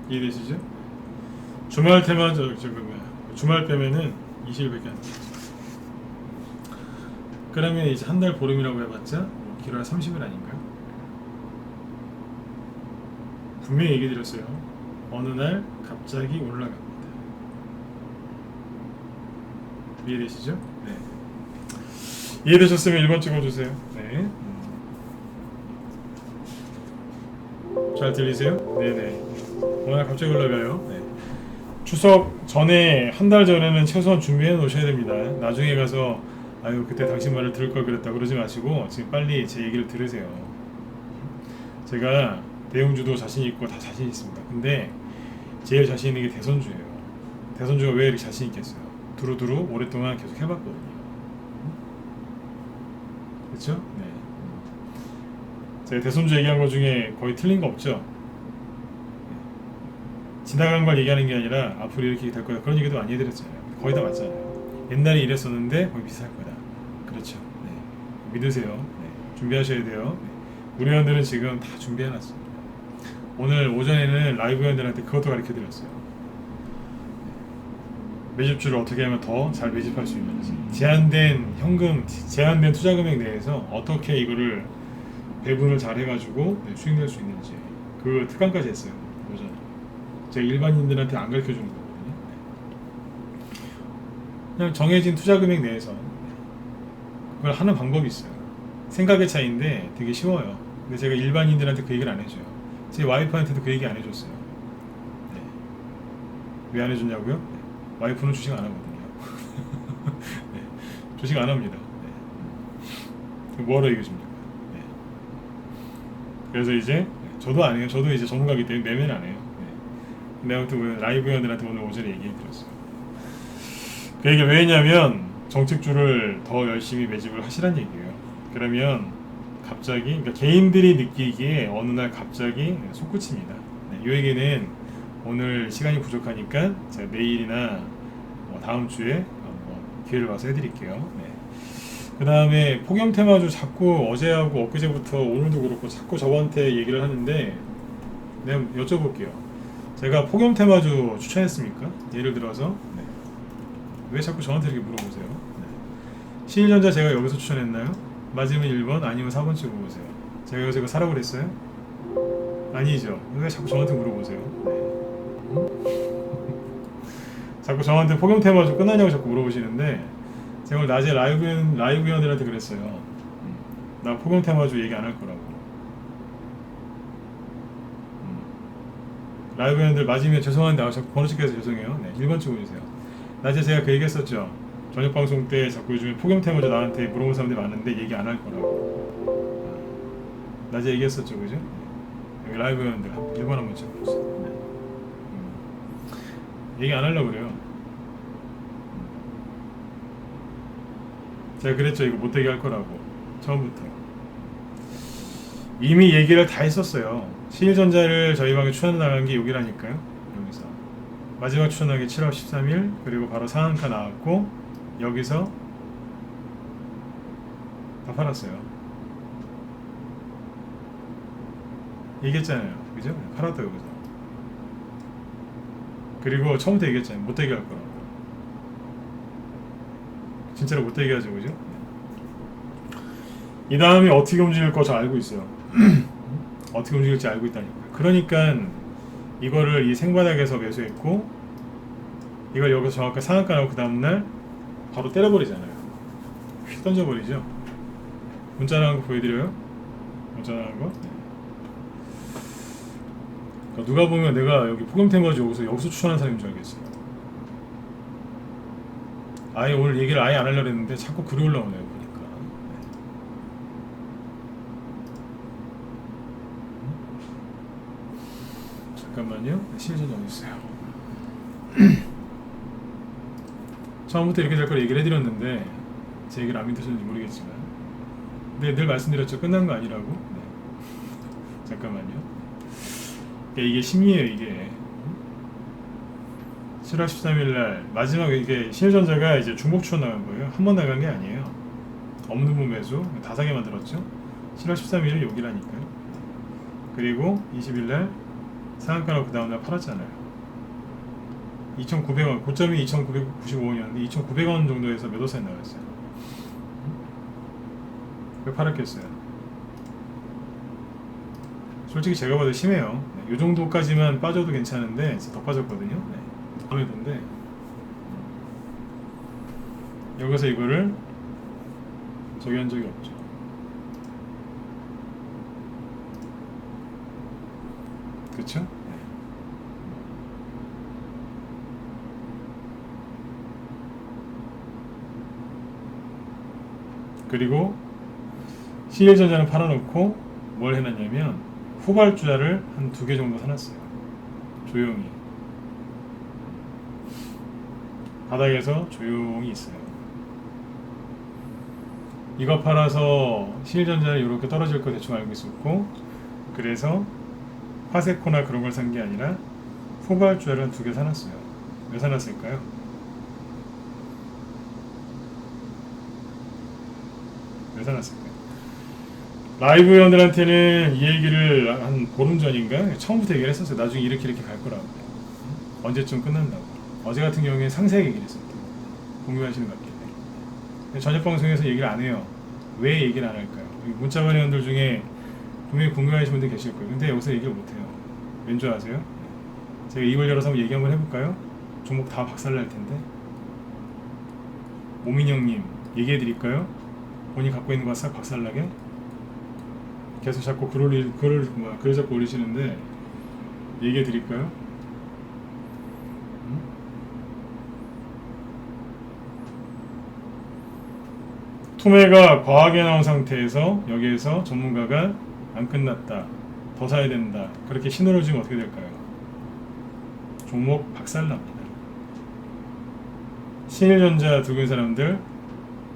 이해되시죠? 주말 테마 주말 빼면은 20일밖에 안 돼요. 그러면 이제 한 달 보름이라고 해봤자 길어야 30일 아닌가요? 분명히 얘기 드렸어요. 어느 날 갑자기 올라갑니다. 이해되시죠? 네. 이해되셨으면 1번 찍어주세요. 네. 잘 들리세요? 네네. 어느 날 갑자기 올라가요. 네. 추석 전에 한 달 전에는 최소한 준비해 놓으셔야 됩니다. 나중에 가서 아유 그때 당신 말을 들을 걸 그랬다 그러지 마시고 지금 빨리 제 얘기를 들으세요. 제가 대형주도 자신 있고 다 자신 있습니다. 근데 제일 자신 있는 게 대선주예요. 대선주가 왜 이렇게 자신 있겠어요? 두루두루 오랫동안 계속 해봤거든요. 그렇죠? 네. 제가 대선주 얘기한 것 중에 거의 틀린 거 없죠? 지나간 걸 얘기하는 게 아니라 앞으로 이렇게 될 거다 그런 얘기도 많이 해드렸잖아요. 거의 다 맞잖아요. 옛날에 이랬었는데 거의 비슷할 거다. 그렇죠. 네. 믿으세요. 네. 준비하셔야 돼요. 네. 우리 회원들은 지금 다 준비해놨습니다. 오늘 오전에는 라이브 회원들한테 그것도 가르쳐드렸어요. 매집주를 어떻게 하면 더 잘 매집할 수 있는지, 제한된 현금, 제한된 투자 금액 내에서 어떻게 이거를 배분을 잘 해가지고 수익 낼 수 있는지 그 특강까지 했어요. 오전에. 제가 일반인들한테 안 가르쳐 주는 거거든요. 그냥 정해진 투자 금액 내에서 그걸 하는 방법이 있어요. 생각의 차이인데 되게 쉬워요. 근데 제가 일반인들한테 그 얘기를 안 해줘요. 제 와이프한테도 그 얘기 안 해줬어요. 네. 왜 안 해줬냐고요? 네. 와이프는 주식 안 하거든요. 네. 주식 안 합니다. 네. 뭐하러 얘기해줍니까? 네. 그래서 이제 저도 안 해요. 저도 이제 전문가이기 때문에 매매는 안 해요. 근데 아무튼 라이브 회원들한테 오늘 오전에 얘기해 드렸어요. 그 얘기를 왜 했냐면 정책주를 더 열심히 매집을 하시란 얘기예요. 그러면 갑자기 그러니까 개인들이 느끼기에 어느 날 갑자기 솟구칩니다. 네, 이 얘기는 오늘 시간이 부족하니까 제가 내일이나 다음 주에 기회를 봐서 해드릴게요. 네. 그 다음에 폭염 테마주 자꾸 어제하고 엊그제부터 오늘도 그렇고 자꾸 저한테 얘기를 하는데 내가 여쭤볼게요. 제가 폭염 테마주 추천했습니까? 예를 들어서 네. 왜 자꾸 저한테 이렇게 물어보세요? 네. 신일전자 제가 여기서 추천했나요? 맞으면 1번 아니면 4번 찍어보세요. 제가 여기서 이거 사라고 그랬어요? 아니죠. 왜 자꾸 저한테 물어보세요? 네. 자꾸 저한테 폭염 테마주 끝나냐고 자꾸 물어보시는데 제가 오늘 낮에 라이브 회원들한테 그랬어요. 나 폭염 테마주 얘기 안 할 거라고. 라이브 회원들 맞으면 죄송한데 자꾸 번호 찍혀서 죄송해요. 네, 1번 찍어주세요. 낮에 제가 그 얘기했었죠. 저녁 방송 때 자꾸 요즘에 폭염태모자 나한테 물어보는 사람들이 많은데 얘기 안 할 거라고. 낮에 얘기했었죠, 그죠? 여기 라이브 회원들 1번 한번 찍어주세요. 얘기 안 하려고 그래요. 제가 그랬죠. 이거 못되게 할 거라고. 처음부터. 이미 얘기를 다 했었어요. 신일전자를 저희 방에 추천 나간 게 여기라니까요. 여기서. 마지막 추천하기 7월 13일. 그리고 바로 상한가 나왔고, 여기서 다 팔았어요. 얘기했잖아요. 그죠? 팔았다, 여기서. 그리고 처음부터 얘기했잖아요. 못되게 할 거라고. 진짜로 못되게 하죠, 그죠? 이 다음에 어떻게 움직일 거 저 알고 있어요. 어떻게 움직일지 알고 있다니까요. 그러니까 이거를 이 생바닥에서 매수했고, 이걸 여기서 정확하게 상한가 나오고 그 다음날 바로 때려버리잖아요. 휙 던져버리죠. 문자 나온 거 보여드려요? 문자 나온 거? 그러니까 누가 보면 내가 여기 폭염템버지 여기서 추천한 사람인 줄 알겠어요. 아예 오늘 얘기를 아예 안 하려고 했는데 자꾸 글이 올라오네요, 보니까. 잠깐만요. 실전 어디 있어요? 처음부터 이렇게 될 걸 얘기를 해드렸는데 제 얘기를 안 믿으셨는지 모르겠지만, 근데 늘 말씀드렸죠. 끝난 거 아니라고. 네. 잠깐만요. 그러니까 이게 심리예요. 이게 7월 13일 날 마지막에 이게 신일전자가 이제 중복 추천 나간 거예요. 한 번 나간 게 아니에요. 없는 분 매수 다 사게 만들었죠. 7월 13일은 여기라니까요. 그리고 20일 날 상한가 나고 그 다음날 팔았잖아요. 2,900원, 고점이 2,995원이었는데 2,900원 정도에서 몇 호선에 나왔어요. 왜 팔았겠어요? 솔직히 제가 봐도 심해요. 이 정도까지만 빠져도 괜찮은데 더 빠졌거든요. 네. 마음에 든데 여기서 이거를 저기 한 적이 없죠. 그쵸? 그리고 신일전자는 팔아놓고 뭘 해놨냐면 후발주자를 한 2개 정도 사놨어요. 조용히 바닥에서 조용히 있어요. 이거 팔아서 신일전자는 이렇게 떨어질 거 대충 알고 있었고, 그래서 화세코나 그런 걸 산 게 아니라 후발주자를 한 2개 사놨어요. 왜 사놨을까요? 왜 사놨을까요? 라이브 회원들한테는 이 얘기를 한 보름 전인가 처음부터 얘기를 했었어요. 나중에 이렇게 갈 거라고. 언제쯤 끝난다고. 어제 같은 경우에 상세하게 얘기를 했었대요. 궁금해하시는 것 같길래. 저녁 방송에서 얘기를 안 해요. 왜 얘기를 안 할까요? 문자반 회원들 중에 분명히 궁금해하시는 분들 계실 거예요. 근데 여기서 얘기를 못 해요. 왠 줄 아세요? 제가 입을 열어서 한번 얘기 한번 해볼까요? 종목 다 박살날 텐데. 모민형님 얘기해 드릴까요? 본인 갖고 있는 거 싹 박살나게? 계속 자꾸 글을 자꾸 올리시는데 얘기해 드릴까요? 투매가 과하게 나온 상태에서 여기에서 전문가가 안 끝났다, 더 사야 된다, 그렇게 신호를 주면 어떻게 될까요? 종목 박살납니다. 신일전자 두고 있는 사람들,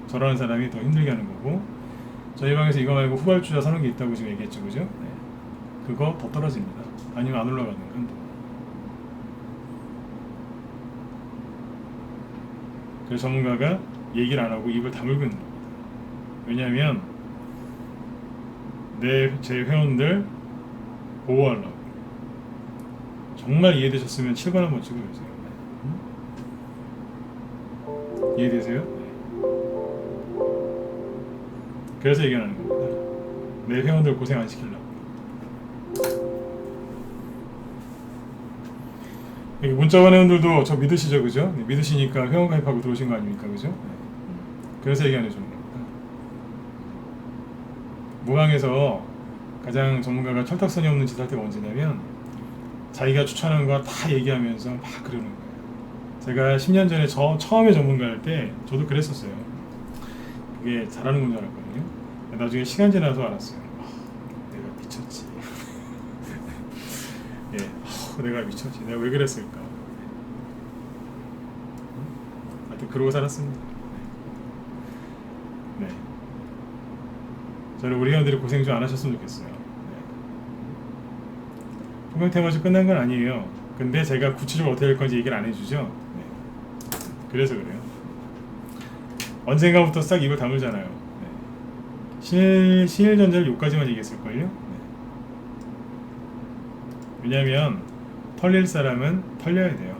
저라는 사람이 더 힘들게 하는 거고, 저희 방에서 이거 말고 후발주자 사는 게 있다고 지금 얘기했죠, 그죠? 네. 그거 더 떨어집니다. 아니면 안 올라가는 한도. 그래서 전문가가 얘기를 안 하고 입을 다물고 있는 겁니다. 왜냐하면 제 회원들 보호하려고. 정말 이해되셨으면 7번 한번 찍어주세요. 이해되세요? 네. 그래서 얘기하는 겁니다. 내 회원들 고생 안 시키려고. 문자반 회원들도 저 믿으시죠, 그죠? 네, 믿으시니까 회원 가입하고 들어오신 거 아닙니까, 그죠? 네. 그래서 얘기하는 겁니다. 무항에서 가장 전문가가 철딱선이 없는 짓 할 때가 언제냐면 자기가 추천하는 거 다 얘기하면서 막 그러는 거예요. 제가 10년 전에 처음에 전문가 할 때 저도 그랬었어요. 그게 잘하는 건 줄 알았거든요. 나중에 시간 지나서 알았어요. 내가 미쳤지. 예, 내가 미쳤지. 내가 왜 그랬을까. 하여튼 그러고 살았습니다. 네. 저는 우리 회원들이 고생 좀 안 하셨으면 좋겠어요. 폭염 테마주 끝난 건 아니에요. 근데 제가 구체적으로 어떻게 될 건지 얘기를 안 해주죠. 네. 그래서 그래요. 언젠가부터 싹 입을 다물잖아요. 네. 신일전자를 여기까지만 얘기했을걸요. 네. 왜냐하면 털릴 사람은 털려야 돼요.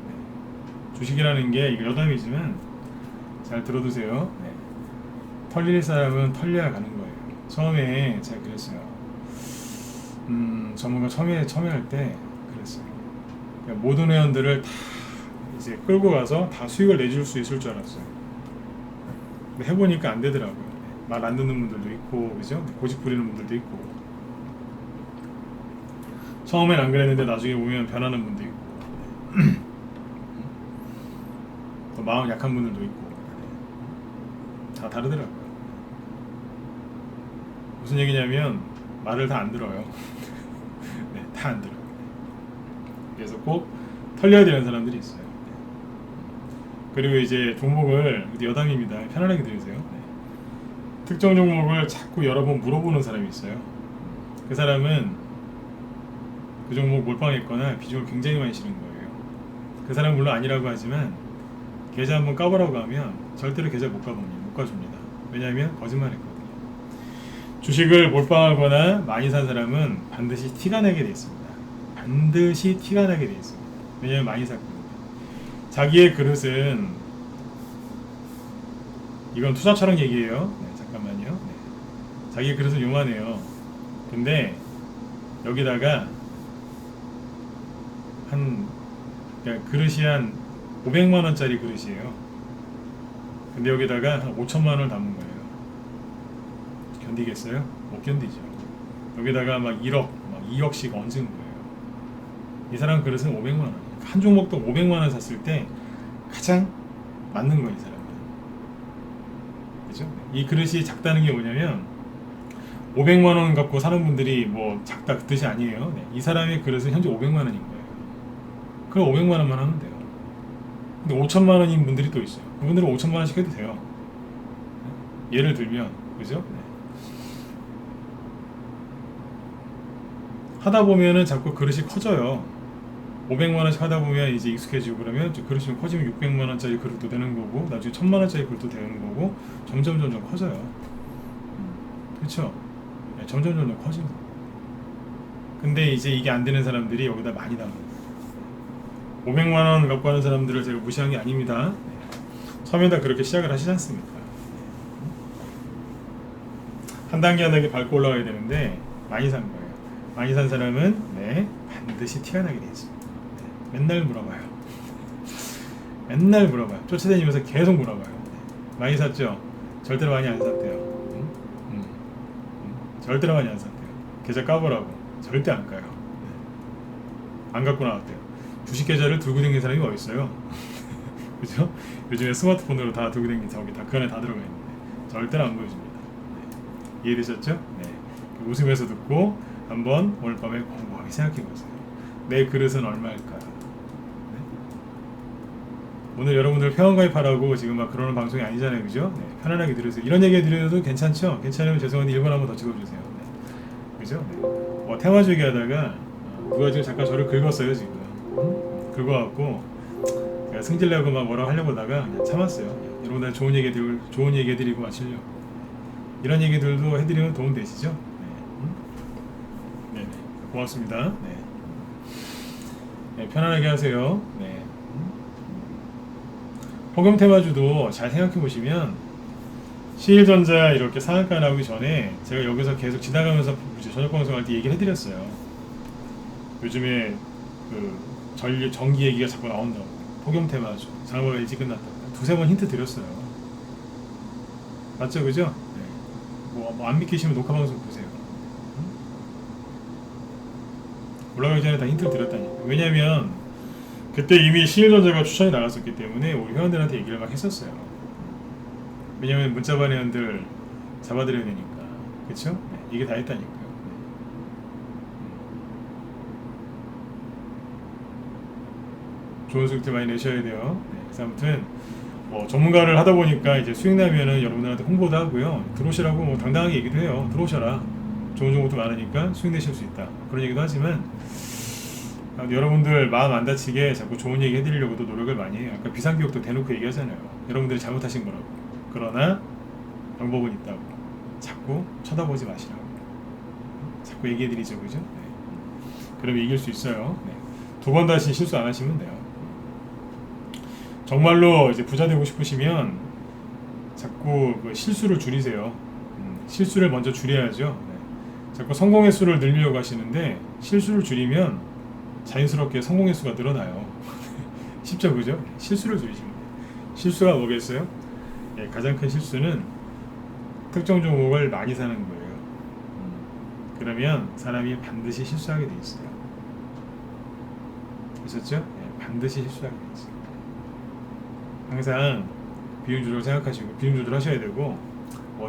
네. 주식이라는 게 이거 여담이지만 잘 들어두세요. 네. 털릴 사람은 털려야 가는 거예요. 처음에 제가 그랬어요. 전문가 처음에 할 때 그랬어요. 그러니까 모든 회원들을 다 이제 끌고 가서 다 수익을 내줄 수 있을 줄 알았어요. 근데 해보니까 안 되더라고요. 말 안 듣는 분들도 있고, 그죠? 고집 부리는 분들도 있고. 처음엔 안 그랬는데 나중에 보면 변하는 분도 있고, 또 마음 약한 분들도 있고, 다 다르더라고요. 무슨 얘기냐면 말을 다 안 들어요. 네, 다 안 들어요. 그래서 꼭 털려야 되는 사람들이 있어요. 그리고 이제 종목을 여담입니다. 편안하게 들으세요. 네. 특정 종목을 자꾸 여러 번 물어보는 사람이 있어요. 그 사람은 그 종목 몰빵했거나 비중을 굉장히 많이 실은 거예요. 그 사람은 물론 아니라고 하지만 계좌 한번 까보라고 하면 절대로 계좌 못 가줍니다. 왜냐하면 거짓말했거든요. 주식을 몰빵하거나 많이 산 사람은 반드시 티가 나게 돼 있습니다. 반드시 티가 나게 돼 있습니다. 왜냐하면 많이 샀거든요. 자기의 그릇은, 이건 투자처럼 얘기해요. 네, 잠깐만요. 네. 자기의 그릇은 요만해요. 근데 여기다가 그러니까 그릇이 한 500만 원짜리 그릇이에요. 근데 여기다가 한 5천만 원을 담은 거예요. 견디겠어요? 못 견디죠. 여기다가 막 1억, 막 2억씩 얹은 거예요. 이 사람 그릇은 500만 원. 한 종목도 500만 원 샀을 때 가장 맞는 거예요, 이 사람은. 그죠? 이 그릇이 작다는 게 뭐냐면 500만 원 갖고 사는 분들이 뭐 작다 그 뜻이 아니에요. 네. 이 사람의 그릇은 현재 500만 원인 거예요. 그럼 500만 원만 하면 돼요. 근데 5천만 원인 분들이 또 있어요. 그분들은 5천만 원씩 해도 돼요. 예를 들면, 그죠? 네. 하다 보면은 자꾸 그릇이 커져요. 500만 원씩 하다 보면 이제 익숙해지고, 그러면 그릇이 커지면 600만 원짜리 그릇도 되는 거고, 나중에 1000만 원짜리 그릇도 되는 거고, 점점 커져요. 그렇죠? 네, 점점 커집니다. 근데 이제 이게 안 되는 사람들이 여기다 많이 담아요. 500만 원 갖고 하는 사람들을 제가 무시한 게 아닙니다. 처음에 다 그렇게 시작을 하시지 않습니까? 한 단계 한 단계 밟고 올라가야 되는데 많이 산 거예요. 많이 산 사람은 반드시 티가 나게 돼 있습니다. 맨날 물어봐요. 맨날 물어봐요. 쫓아다니면서 계속 물어봐요. 많이 샀죠? 절대로 많이 안 샀대요. 절대로 많이 안 샀대요. 계좌 까보라고. 절대 안 까요. 안 갖고 나왔대요. 주식 계좌를 들고 다니는 사람이 어딨어요? 그죠? 요즘에 스마트폰으로 다 들고 다니는 저기 다 그 안에 다 들어가 있는데 절대로 안 보여줍니다. 네. 이해되셨죠? 네. 웃으면서 듣고 한번 오늘 밤에 곰곰이 생각해 보세요. 내 그릇은 얼마일까? 네. 오늘 여러분들 회원가입하라고 지금 막 그러는 방송이 아니잖아요, 그죠? 네. 편안하게 들으세요. 이런 얘기 드려도 괜찮죠? 괜찮으면 죄송한데 1번 한번 더 찍어주세요. 네. 그죠? 네. 테마주기 하다가 누가 지금 잠깐 저를 긁었어요, 지금. 긁어갖고 승질내고 막 뭐라고 하려고 하다가 그냥 참았어요. 여러분들 좋은 얘기 해드리고 마치려고. 이런 얘기들도 해드리면 도움되시죠? 네. 네. 고맙습니다. 네. 네, 편안하게 하세요. 네. 폭염 테마주도 잘 생각해 보시면 신일전자 이렇게 상한가 나오기 전에 제가 여기서 계속 지나가면서 저녁 방송할 때 얘기를 해드렸어요. 요즘에 그 전기 얘기가 자꾸 나온다고. 폭염 테마주 장마가 일찍 끝났다고. 두세 번 힌트 드렸어요. 맞죠, 그죠? 네. 뭐 안 믿기시면 녹화 방송 보세요. 올라가기 전에 다 힌트를 드렸다니까. 왜냐면 그때 이미 신일전자가 추천이 나갔었기 때문에 우리 회원들한테 얘기를 막 했었어요. 왜냐면 문자반 회원들 잡아드려야 되니까. 그쵸? 네, 이게 다 했다니까요. 좋은 수익들 많이 내셔야 돼요. 네, 그래서 아무튼 뭐 전문가를 하다 보니까 이제 수익 나면은 여러분들한테 홍보도 하고요. 들어오시라고 뭐 당당하게 얘기도 해요. 들어오셔라. 좋은 정보도 많으니까 수익 내실 수 있다. 그런 얘기도 하지만 여러분들 마음 안 다치게 자꾸 좋은 얘기 해드리려고도 노력을 많이 해요. 아까 비상기업도 대놓고 얘기하잖아요. 여러분들이 잘못하신 거라고. 그러나 방법은 있다고. 자꾸 쳐다보지 마시라고. 자꾸 얘기해드리죠, 그죠? 네. 그러면 이길 수 있어요. 네. 두 번 다시 실수 안 하시면 돼요. 정말로 이제 부자 되고 싶으시면 자꾸 그 실수를 줄이세요. 실수를 먼저 줄여야죠. 네. 자꾸 성공의 수를 늘리려고 하시는데 실수를 줄이면 자연스럽게 성공의 수가 늘어나요. 쉽죠, 그죠? 실수를 줄이시면 돼요. 실수가 뭐겠어요? 네, 가장 큰 실수는 특정 종목을 많이 사는 거예요. 그러면 사람이 반드시 실수하게 돼 있어요. 아셨죠? 네, 반드시 실수하게 돼 있어요. 항상 비중 조절 생각하시고 비중 조절 하셔야 되고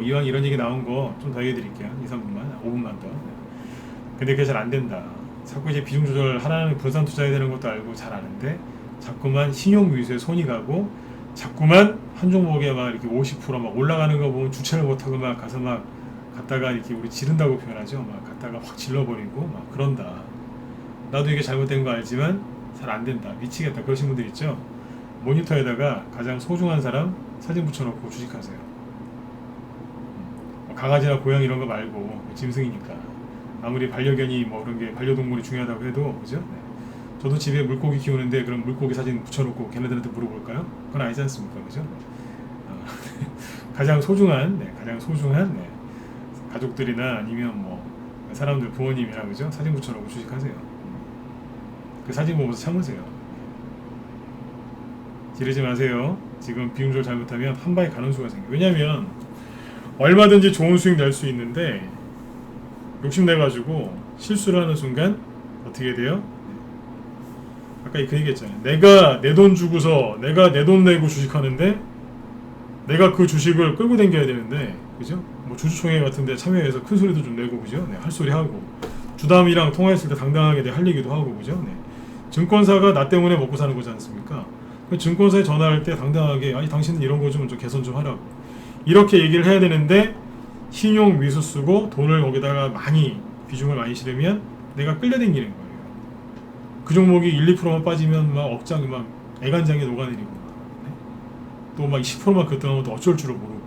이왕 이런 얘기 나온 거 좀 더 얘기해드릴게요. 2, 3분만, 5분만 더. 근데 그게 잘 안 된다. 자꾸 이제 비중 조절 하나는 분산 투자해야 되는 것도 알고 잘 아는데 자꾸만 신용 위주에 손이 가고 자꾸만 한 종목에 막 이렇게 50%막 올라가는 거 보면 주체를 못하고 막 가서 막 갔다가 이렇게 우리 지른다고 표현하죠. 막 갔다가 확 질러버리고 막 그런다. 나도 이게 잘못된 거 알지만 잘 안 된다. 미치겠다. 그러신 분들 있죠. 모니터에다가 가장 소중한 사람 사진 붙여놓고 주식하세요. 강아지나 고양이 이런 거 말고 짐승이니까 아무리 반려견이 뭐 그런 게 반려동물이 중요하다고 해도 그죠? 네. 저도 집에 물고기 키우는데 그럼 물고기 사진 붙여놓고 걔네들한테 물어볼까요? 그건 아니지 않습니까, 그죠? 가장 소중한 네, 가족들이나 아니면 뭐 사람들 부모님이나 그죠? 사진 붙여놓고 주식하세요. 그 사진 보면서 참으세요. 지르지 마세요. 지금 비중 조절 잘못하면 한 방에 가는 수가 생겨요. 왜냐면 얼마든지 좋은 수익 낼 수 있는데 욕심내가지고 실수를 하는 순간 어떻게 돼요? 아까 그 얘기했잖아요. 내가 내 돈 주고서 내가 내 돈 내고 주식하는데 내가 그 주식을 끌고 다녀야 되는데 그죠? 뭐 주주총회 같은데 참여해서 큰 소리도 좀 내고 그죠? 네, 할 소리 하고 주담이랑 통화했을 때 당당하게 내 할 얘기도 하고 그죠? 네. 증권사가 나 때문에 먹고 사는 거지 않습니까? 그 증권사에 전화할 때 당당하게 아니 당신은 이런 거 좀 개선 좀 하라고 이렇게 얘기를 해야 되는데 신용 미수 쓰고 돈을 거기다가 많이 비중을 많이 실으면 내가 끌려다니는 거예요. 그 종목이 1, 2%만 빠지면 막 억장이 막 애간장에 녹아내리고 네? 또 막 10%만 급등하면 또 어쩔 줄을 모르고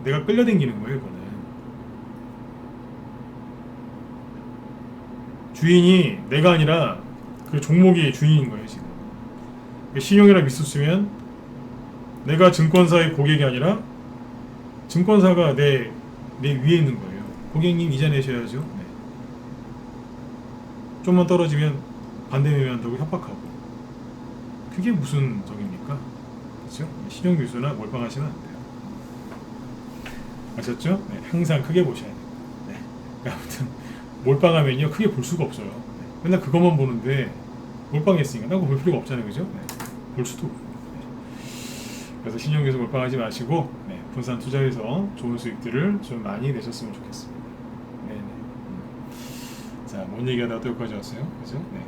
내가 끌려다니는 거예요. 그거는 주인이 내가 아니라 그 종목이 주인인 거예요. 지금 신용이랑 미수 쓰면 내가 증권사의 고객이 아니라 증권사가 내 위에 있는 거예요. 고객님 이자 내셔야죠. 네. 좀만 떨어지면 반대 매매한다고 협박하고 그게 무슨 적입니까? 그렇죠? 신용미수나 몰빵하시면 안 돼요. 아셨죠? 네. 항상 크게 보셔야 돼요. 네. 아무튼 몰빵하면요 크게 볼 수가 없어요. 네. 맨날 그것만 보는데 몰빵했으니까 난 그거 볼 필요가 없잖아요. 그죠? 네. 볼 수도 없고 네. 그래서 신용미수 몰빵하지 마시고 네. 분산 투자해서 좋은 수익들을 좀 많이 내셨으면 좋겠습니다. 네네. 자, 뭔 얘기하다가 또 여기까지 왔어요. 그죠? 네.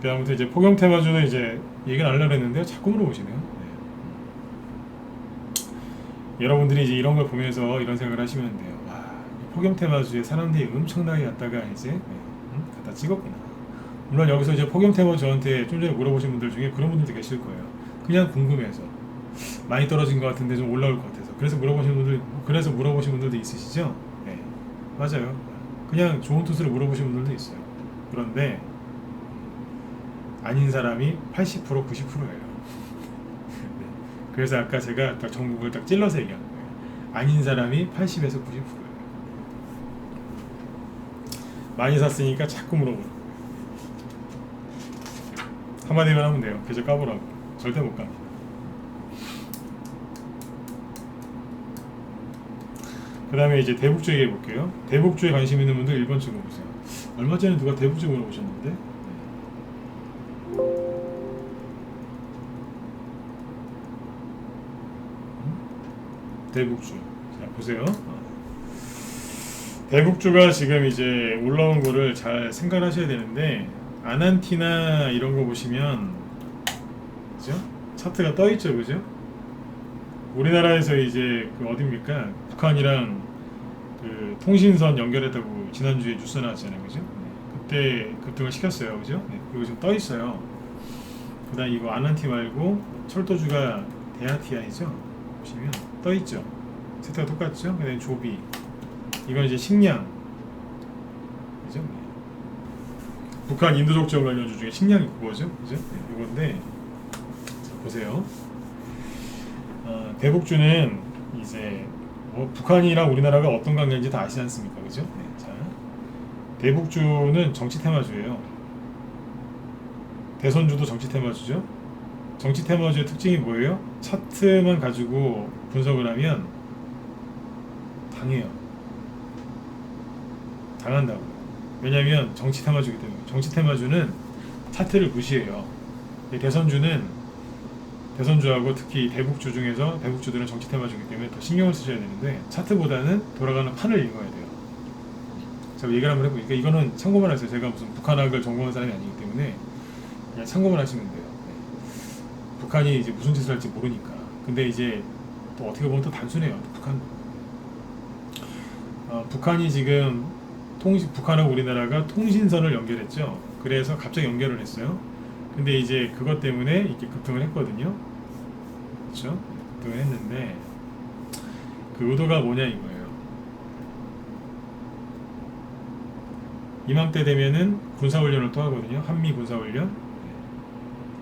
그 다음부터 이제 폭염 테마주는 이제 얘기는 안 하려고 했는데요. 자꾸 물어보시네요. 네. 여러분들이 이제 이런 걸 보면서 이런 생각을 하시면 돼요. 와, 폭염 테마주에 사람들이 엄청나게 갖다가 이제 갖다 찍었구나. 물론 여기서 이제 폭염 테마 저한테 좀 전에 물어보신 분들 중에 그런 분들도 계실 거예요. 그냥 궁금해서 많이 떨어진 것 같은데 좀 올라올 것 같아서 그래서 물어보신 분들도 있으시죠? 네, 맞아요. 그냥 좋은 투수를 물어보신 분들도 있어요. 그런데 아닌 사람이 80% 90%예요. 네. 그래서 아까 제가 딱 전국을 딱 찔러서 얘기한 거예요. 아닌 사람이 80에서 90%예요. 많이 샀으니까 자꾸 물어보는 거예요. 한마디만 하면 돼요. 계좌 까보라고. 절대 못 갑니다. 그 다음에 이제 대북주 얘기해 볼게요. 대북주에 관심 있는 분들 1번 찍어보세요. 얼마 전에 누가 대북주 물어보셨는데. 네. 대북주. 자, 보세요. 대북주가 지금 이제 올라온 거를 잘 생각을 하셔야 되는데, 아난티나 이런 거 보시면, 그죠? 차트가 떠 있죠, 그죠? 우리나라에서 이제 그 어딥니까? 북한이랑 그 통신선 연결했다고 지난주에 뉴스 나왔잖아요, 그죠? 네. 그때 급등을 시켰어요, 그죠? 네. 그리고 지금 떠 있어요. 그다음 이거 아난티 말고 철도주가 대아티아이죠? 보시면 떠 있죠. 세트가 똑같죠? 그다음 조비. 이건 이제 식량, 그죠? 네. 북한 인도적 지역 관련주 중에 식량이 그거죠, 그죠? 네. 이건데 자, 보세요. 대북주는 이제 뭐 북한이랑 우리나라가 어떤 관계인지 다 아시지 않습니까, 그죠? 네. 자, 대북주는 정치 테마주예요. 대선주도 정치 테마주죠. 정치 테마주의 특징이 뭐예요? 차트만 가지고 분석을 하면 당해요. 당한다고요. 왜냐하면 정치 테마주기 때문에. 정치 테마주는 차트를 무시해요. 대선주하고 특히 대북주 중에서 대북주들은 정치 테마주기 때문에 더 신경을 쓰셔야 되는데 차트보다는 돌아가는 판을 읽어야 돼요. 제가 얘기를 한번 해보니까 이거는 참고만 하세요. 제가 무슨 북한학을 전공한 사람이 아니기 때문에 그냥 참고만 하시면 돼요. 네. 북한이 이제 무슨 짓을 할지 모르니까. 근데 이제 또 어떻게 보면 또 단순해요. 북한이 지금 북한하고 우리나라가 통신선을 연결했죠. 그래서 갑자기 연결을 했어요. 근데 이제 그것 때문에 이렇게 급등을 했거든요. 그렇죠? 급등을 했는데 그 의도가 뭐냐 이거예요. 이맘때 되면은 군사훈련을 또 하거든요. 한미 군사훈련.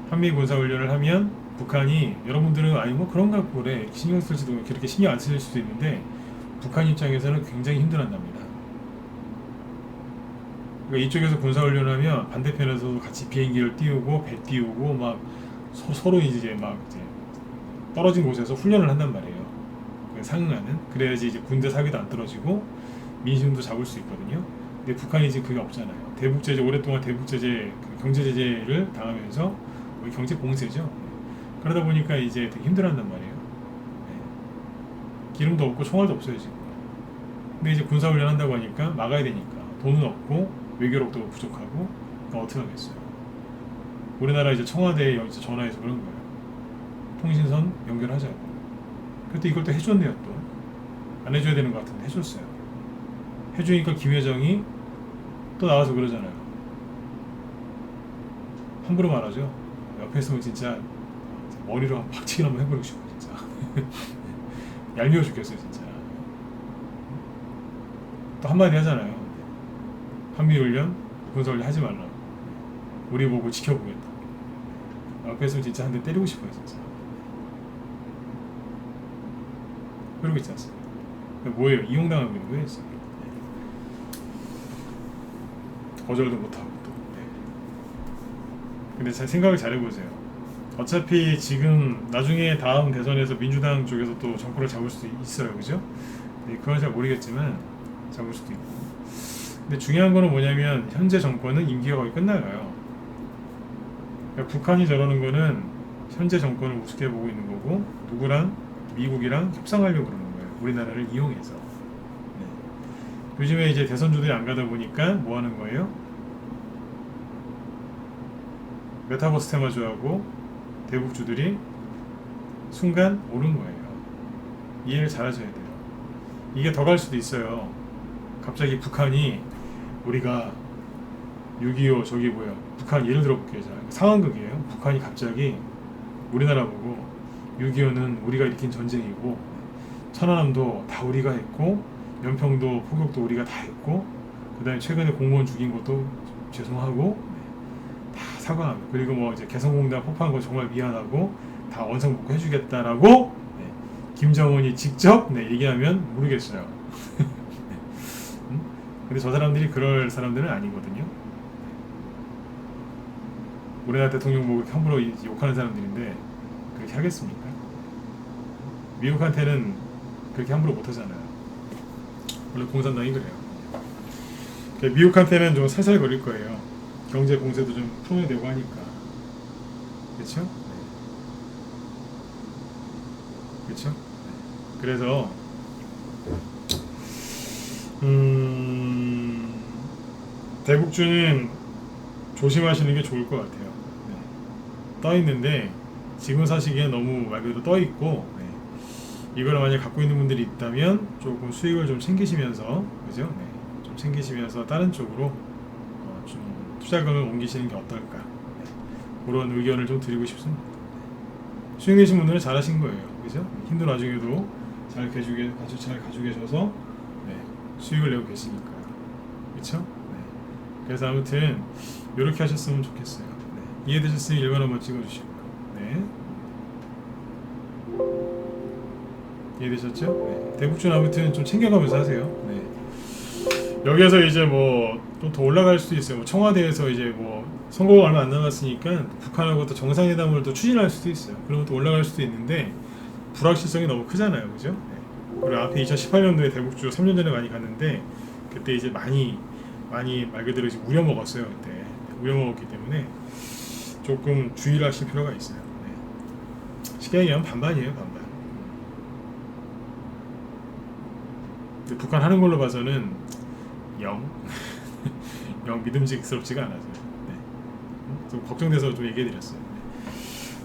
한미 군사훈련을 하면 북한이, 여러분들은 아니 뭐 그런 거 갖고 그래 신경 쓸지도, 그렇게 신경 안 쓸 수도 있는데 북한 입장에서는 굉장히 힘들어한답니다. 그러니까 이쪽에서 군사훈련을 하면 반대편에서도 같이 비행기를 띄우고 배 띄우고 막 서로 이제 막 이제 떨어진 곳에서 훈련을 한단 말이에요. 상응하는. 그래야지 이제 군대 사기도 안 떨어지고 민심도 잡을 수 있거든요. 근데 북한이 지금 그게 없잖아요. 대북제재, 오랫동안 대북제재, 경제제재를 당하면서 경제 봉쇄죠. 그러다 보니까 이제 되게 힘들어한단 말이에요. 네. 기름도 없고 총알도 없어요 지금. 근데 이제 군사훈련 한다고 하니까 막아야 되니까 돈은 없고 외교력도 부족하고, 그러니까 어떻게 하겠어요. 우리나라 이제 청와대에 이제 전화해서 그런 거예요. 통신선 연결하자고. 그때 이걸 또 해줬네요. 또 안 해줘야 되는 것 같은데 해줬어요. 해주니까 김 회장이 또 나와서 그러잖아요. 함부로 말하죠. 옆에 있으면 진짜 머리로 한 박치기 한번 해버리고 싶어 진짜. 얄미워 죽겠어요 진짜. 또 한마디 하잖아요. 한미훈련, 군사훈련 하지 말라. 우리 보고 지켜보겠다. 옆에 있으면 진짜 한 대 때리고 싶어요 진짜. 그러고 있지 않습니까? 뭐예요? 이용당하고 있는 거예요 지금. 거절도 못하고 또. 네. 근데 잘 생각을 잘 해보세요. 어차피 지금 나중에 다음 대선에서 민주당 쪽에서 또 정권을 잡을 수도 있어요, 그죠? 네, 그건 잘 모르겠지만 잡을 수도 있고. 근데 중요한 거는 뭐냐면 현재 정권은 임기가 거의 끝나가요. 그러니까 북한이 저러는 거는 현재 정권을 우습게 보고 있는 거고, 누구랑? 미국이랑 협상하려고 그러는 거예요. 우리나라를 이용해서. 네. 요즘에 이제 대선주들이 안 가다 보니까 뭐 하는 거예요? 메타버스 테마주하고 대북주들이 순간 오른 거예요. 이해를 잘 하셔야 돼요. 이게 더 갈 수도 있어요. 갑자기 북한이, 우리가 6.25 저기 뭐야, 북한 예를 들어 볼게요. 상황극이에요. 북한이 갑자기 우리나라 보고 6.25는 우리가 일으킨 전쟁이고 천안함도 다 우리가 했고 연평도 포격도 우리가 다 했고 그 다음에 최근에 공무원 죽인 것도 죄송하고 다 사과하고, 그리고 뭐 이제 개성공단 폭파한 거 정말 미안하고 다 원상복구 해주겠다라고 김정은이 직접 얘기하면 모르겠어요. 근데 저 사람들이 그럴 사람들은 아니거든요. 우리나라 대통령 보고 함부로 욕하는 사람들인데 그렇게 하겠습니까? 미국한테는 그렇게 함부로 못하잖아요. 원래 공산당이 그래요. 미국한테는 좀 살살 거릴 거예요. 경제 공세도 좀 풀어야 되고 하니까. 그렇죠? 그렇죠? 그래서 대국주는 조심하시는 게 좋을 것 같아요. 네. 떠 있는데 지금 사시기엔 너무 말 그대로 떠 있고, 네. 이걸 만약 갖고 있는 분들이 있다면 조금 수익을 좀 챙기시면서, 그죠? 네. 좀 챙기시면서 다른 쪽으로 좀 투자금을 옮기시는 게 어떨까? 네. 그런 의견을 좀 드리고 싶습니다. 수익 내신 분들은 잘하신 거예요, 그죠? 힘든 와중에도 잘 가지고 계셔서 네. 수익을 내고 계시니까요, 그렇죠? 네. 그래서 아무튼 이렇게 하셨으면 좋겠어요. 네. 이해되셨으면 1번 한번 찍어주시고요. 네. 이해되셨죠? 네. 대국주는 아무튼 좀 챙겨가면서 하세요. 네. 여기에서 이제 뭐 좀 더 올라갈 수도 있어요. 뭐 청와대에서 이제 뭐 선거가 얼마 안 남았으니까 북한하고 또 정상회담을 또 추진할 수도 있어요. 그러면 또 올라갈 수도 있는데 불확실성이 너무 크잖아요, 그죠? 네. 그리고 앞에 2018년도에 대국주 3년 전에 많이 갔는데 그때 이제 많이 말 그대로 이제 우려먹었어요. 그때 우려먹었기 때문에 조금 주의를 하실 필요가 있어요. 네. 쉽게 얘기하면 반반이에요, 반반. 북한 하는 걸로 봐서는 영 믿음직스럽지가 않아서 네. 좀 걱정돼서 좀 얘기해드렸어요.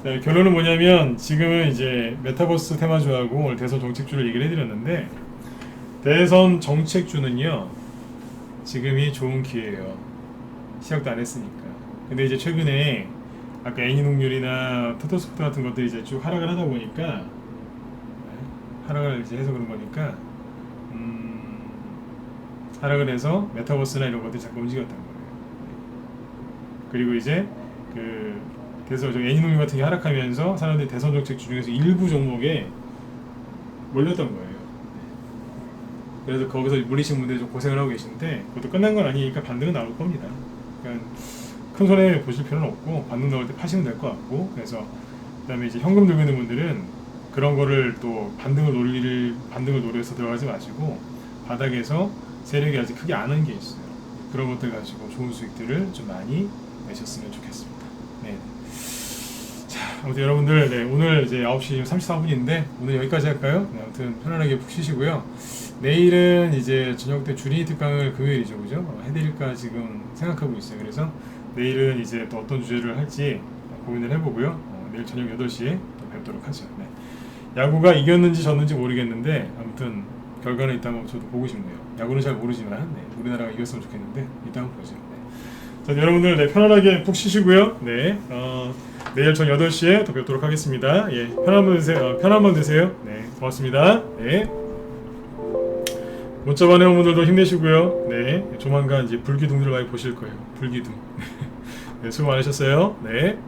네, 결론은 뭐냐면 지금은 이제 메타버스 테마주하고 오늘 대선 정책주를 얘기를 해드렸는데 대선 정책주는요 지금이 좋은 기회예요. 시작도 안 했으니까. 근데 이제 최근에 아까 애니농률이나 토토스포트 같은 것들이 이제 쭉 하락을 하다 보니까 하락을 이제 해서 그런 거니까 하락을 해서 메타버스나 이런 것들이 자꾸 움직였단 거예요. 그리고 이제 그 대선 애니농률 같은 게 하락하면서 사람들이 대선 정책주 중에서 일부 종목에 몰렸던 거예요. 그래서 거기서 물리신 분들이 좀 고생을 하고 계신데 그것도 끝난 건 아니니까 반등은 나올 겁니다. 그러니까 큰 손해 보실 필요는 없고 반등 나올 때 파시면 될 것 같고 그래서 그다음에 이제 현금 들고 있는 분들은 그런 거를 또 반등을 노려서 들어가지 마시고 바닥에서 세력이 아직 크게 안 한 게 있어요. 그런 것들 가지고 좋은 수익들을 좀 많이 내셨으면 좋겠습니다. 네. 자, 아무튼 여러분들 네, 오늘 이제 9시 34분인데 오늘 여기까지 할까요? 네, 아무튼 편안하게 푹 쉬시고요. 내일은 이제 저녁 때 주린이 특강을 금요일이죠, 그죠? 해드릴까 지금 생각하고 있어요. 그래서 내일은 이제 또 어떤 주제를 할지 고민을 해보고요. 내일 저녁 8시에 또 뵙도록 하죠. 네. 야구가 이겼는지 졌는지 모르겠는데 아무튼 결과는 이따 한번 저도 보고 싶네요. 야구는 잘 모르지만 네, 우리나라가 이겼으면 좋겠는데 이따 한번 보죠. 네. 자, 여러분들 네, 편안하게 푹 쉬시고요. 네, 내일 전 8시에 또 뵙도록 하겠습니다. 예, 편한 밤 되세요. 네, 고맙습니다. 네. 문자 보내온 분들도 힘내시고요. 네, 조만간 이제 불기둥들을 많이 보실 거예요. 불기둥. 네, 수고 많으셨어요. 네.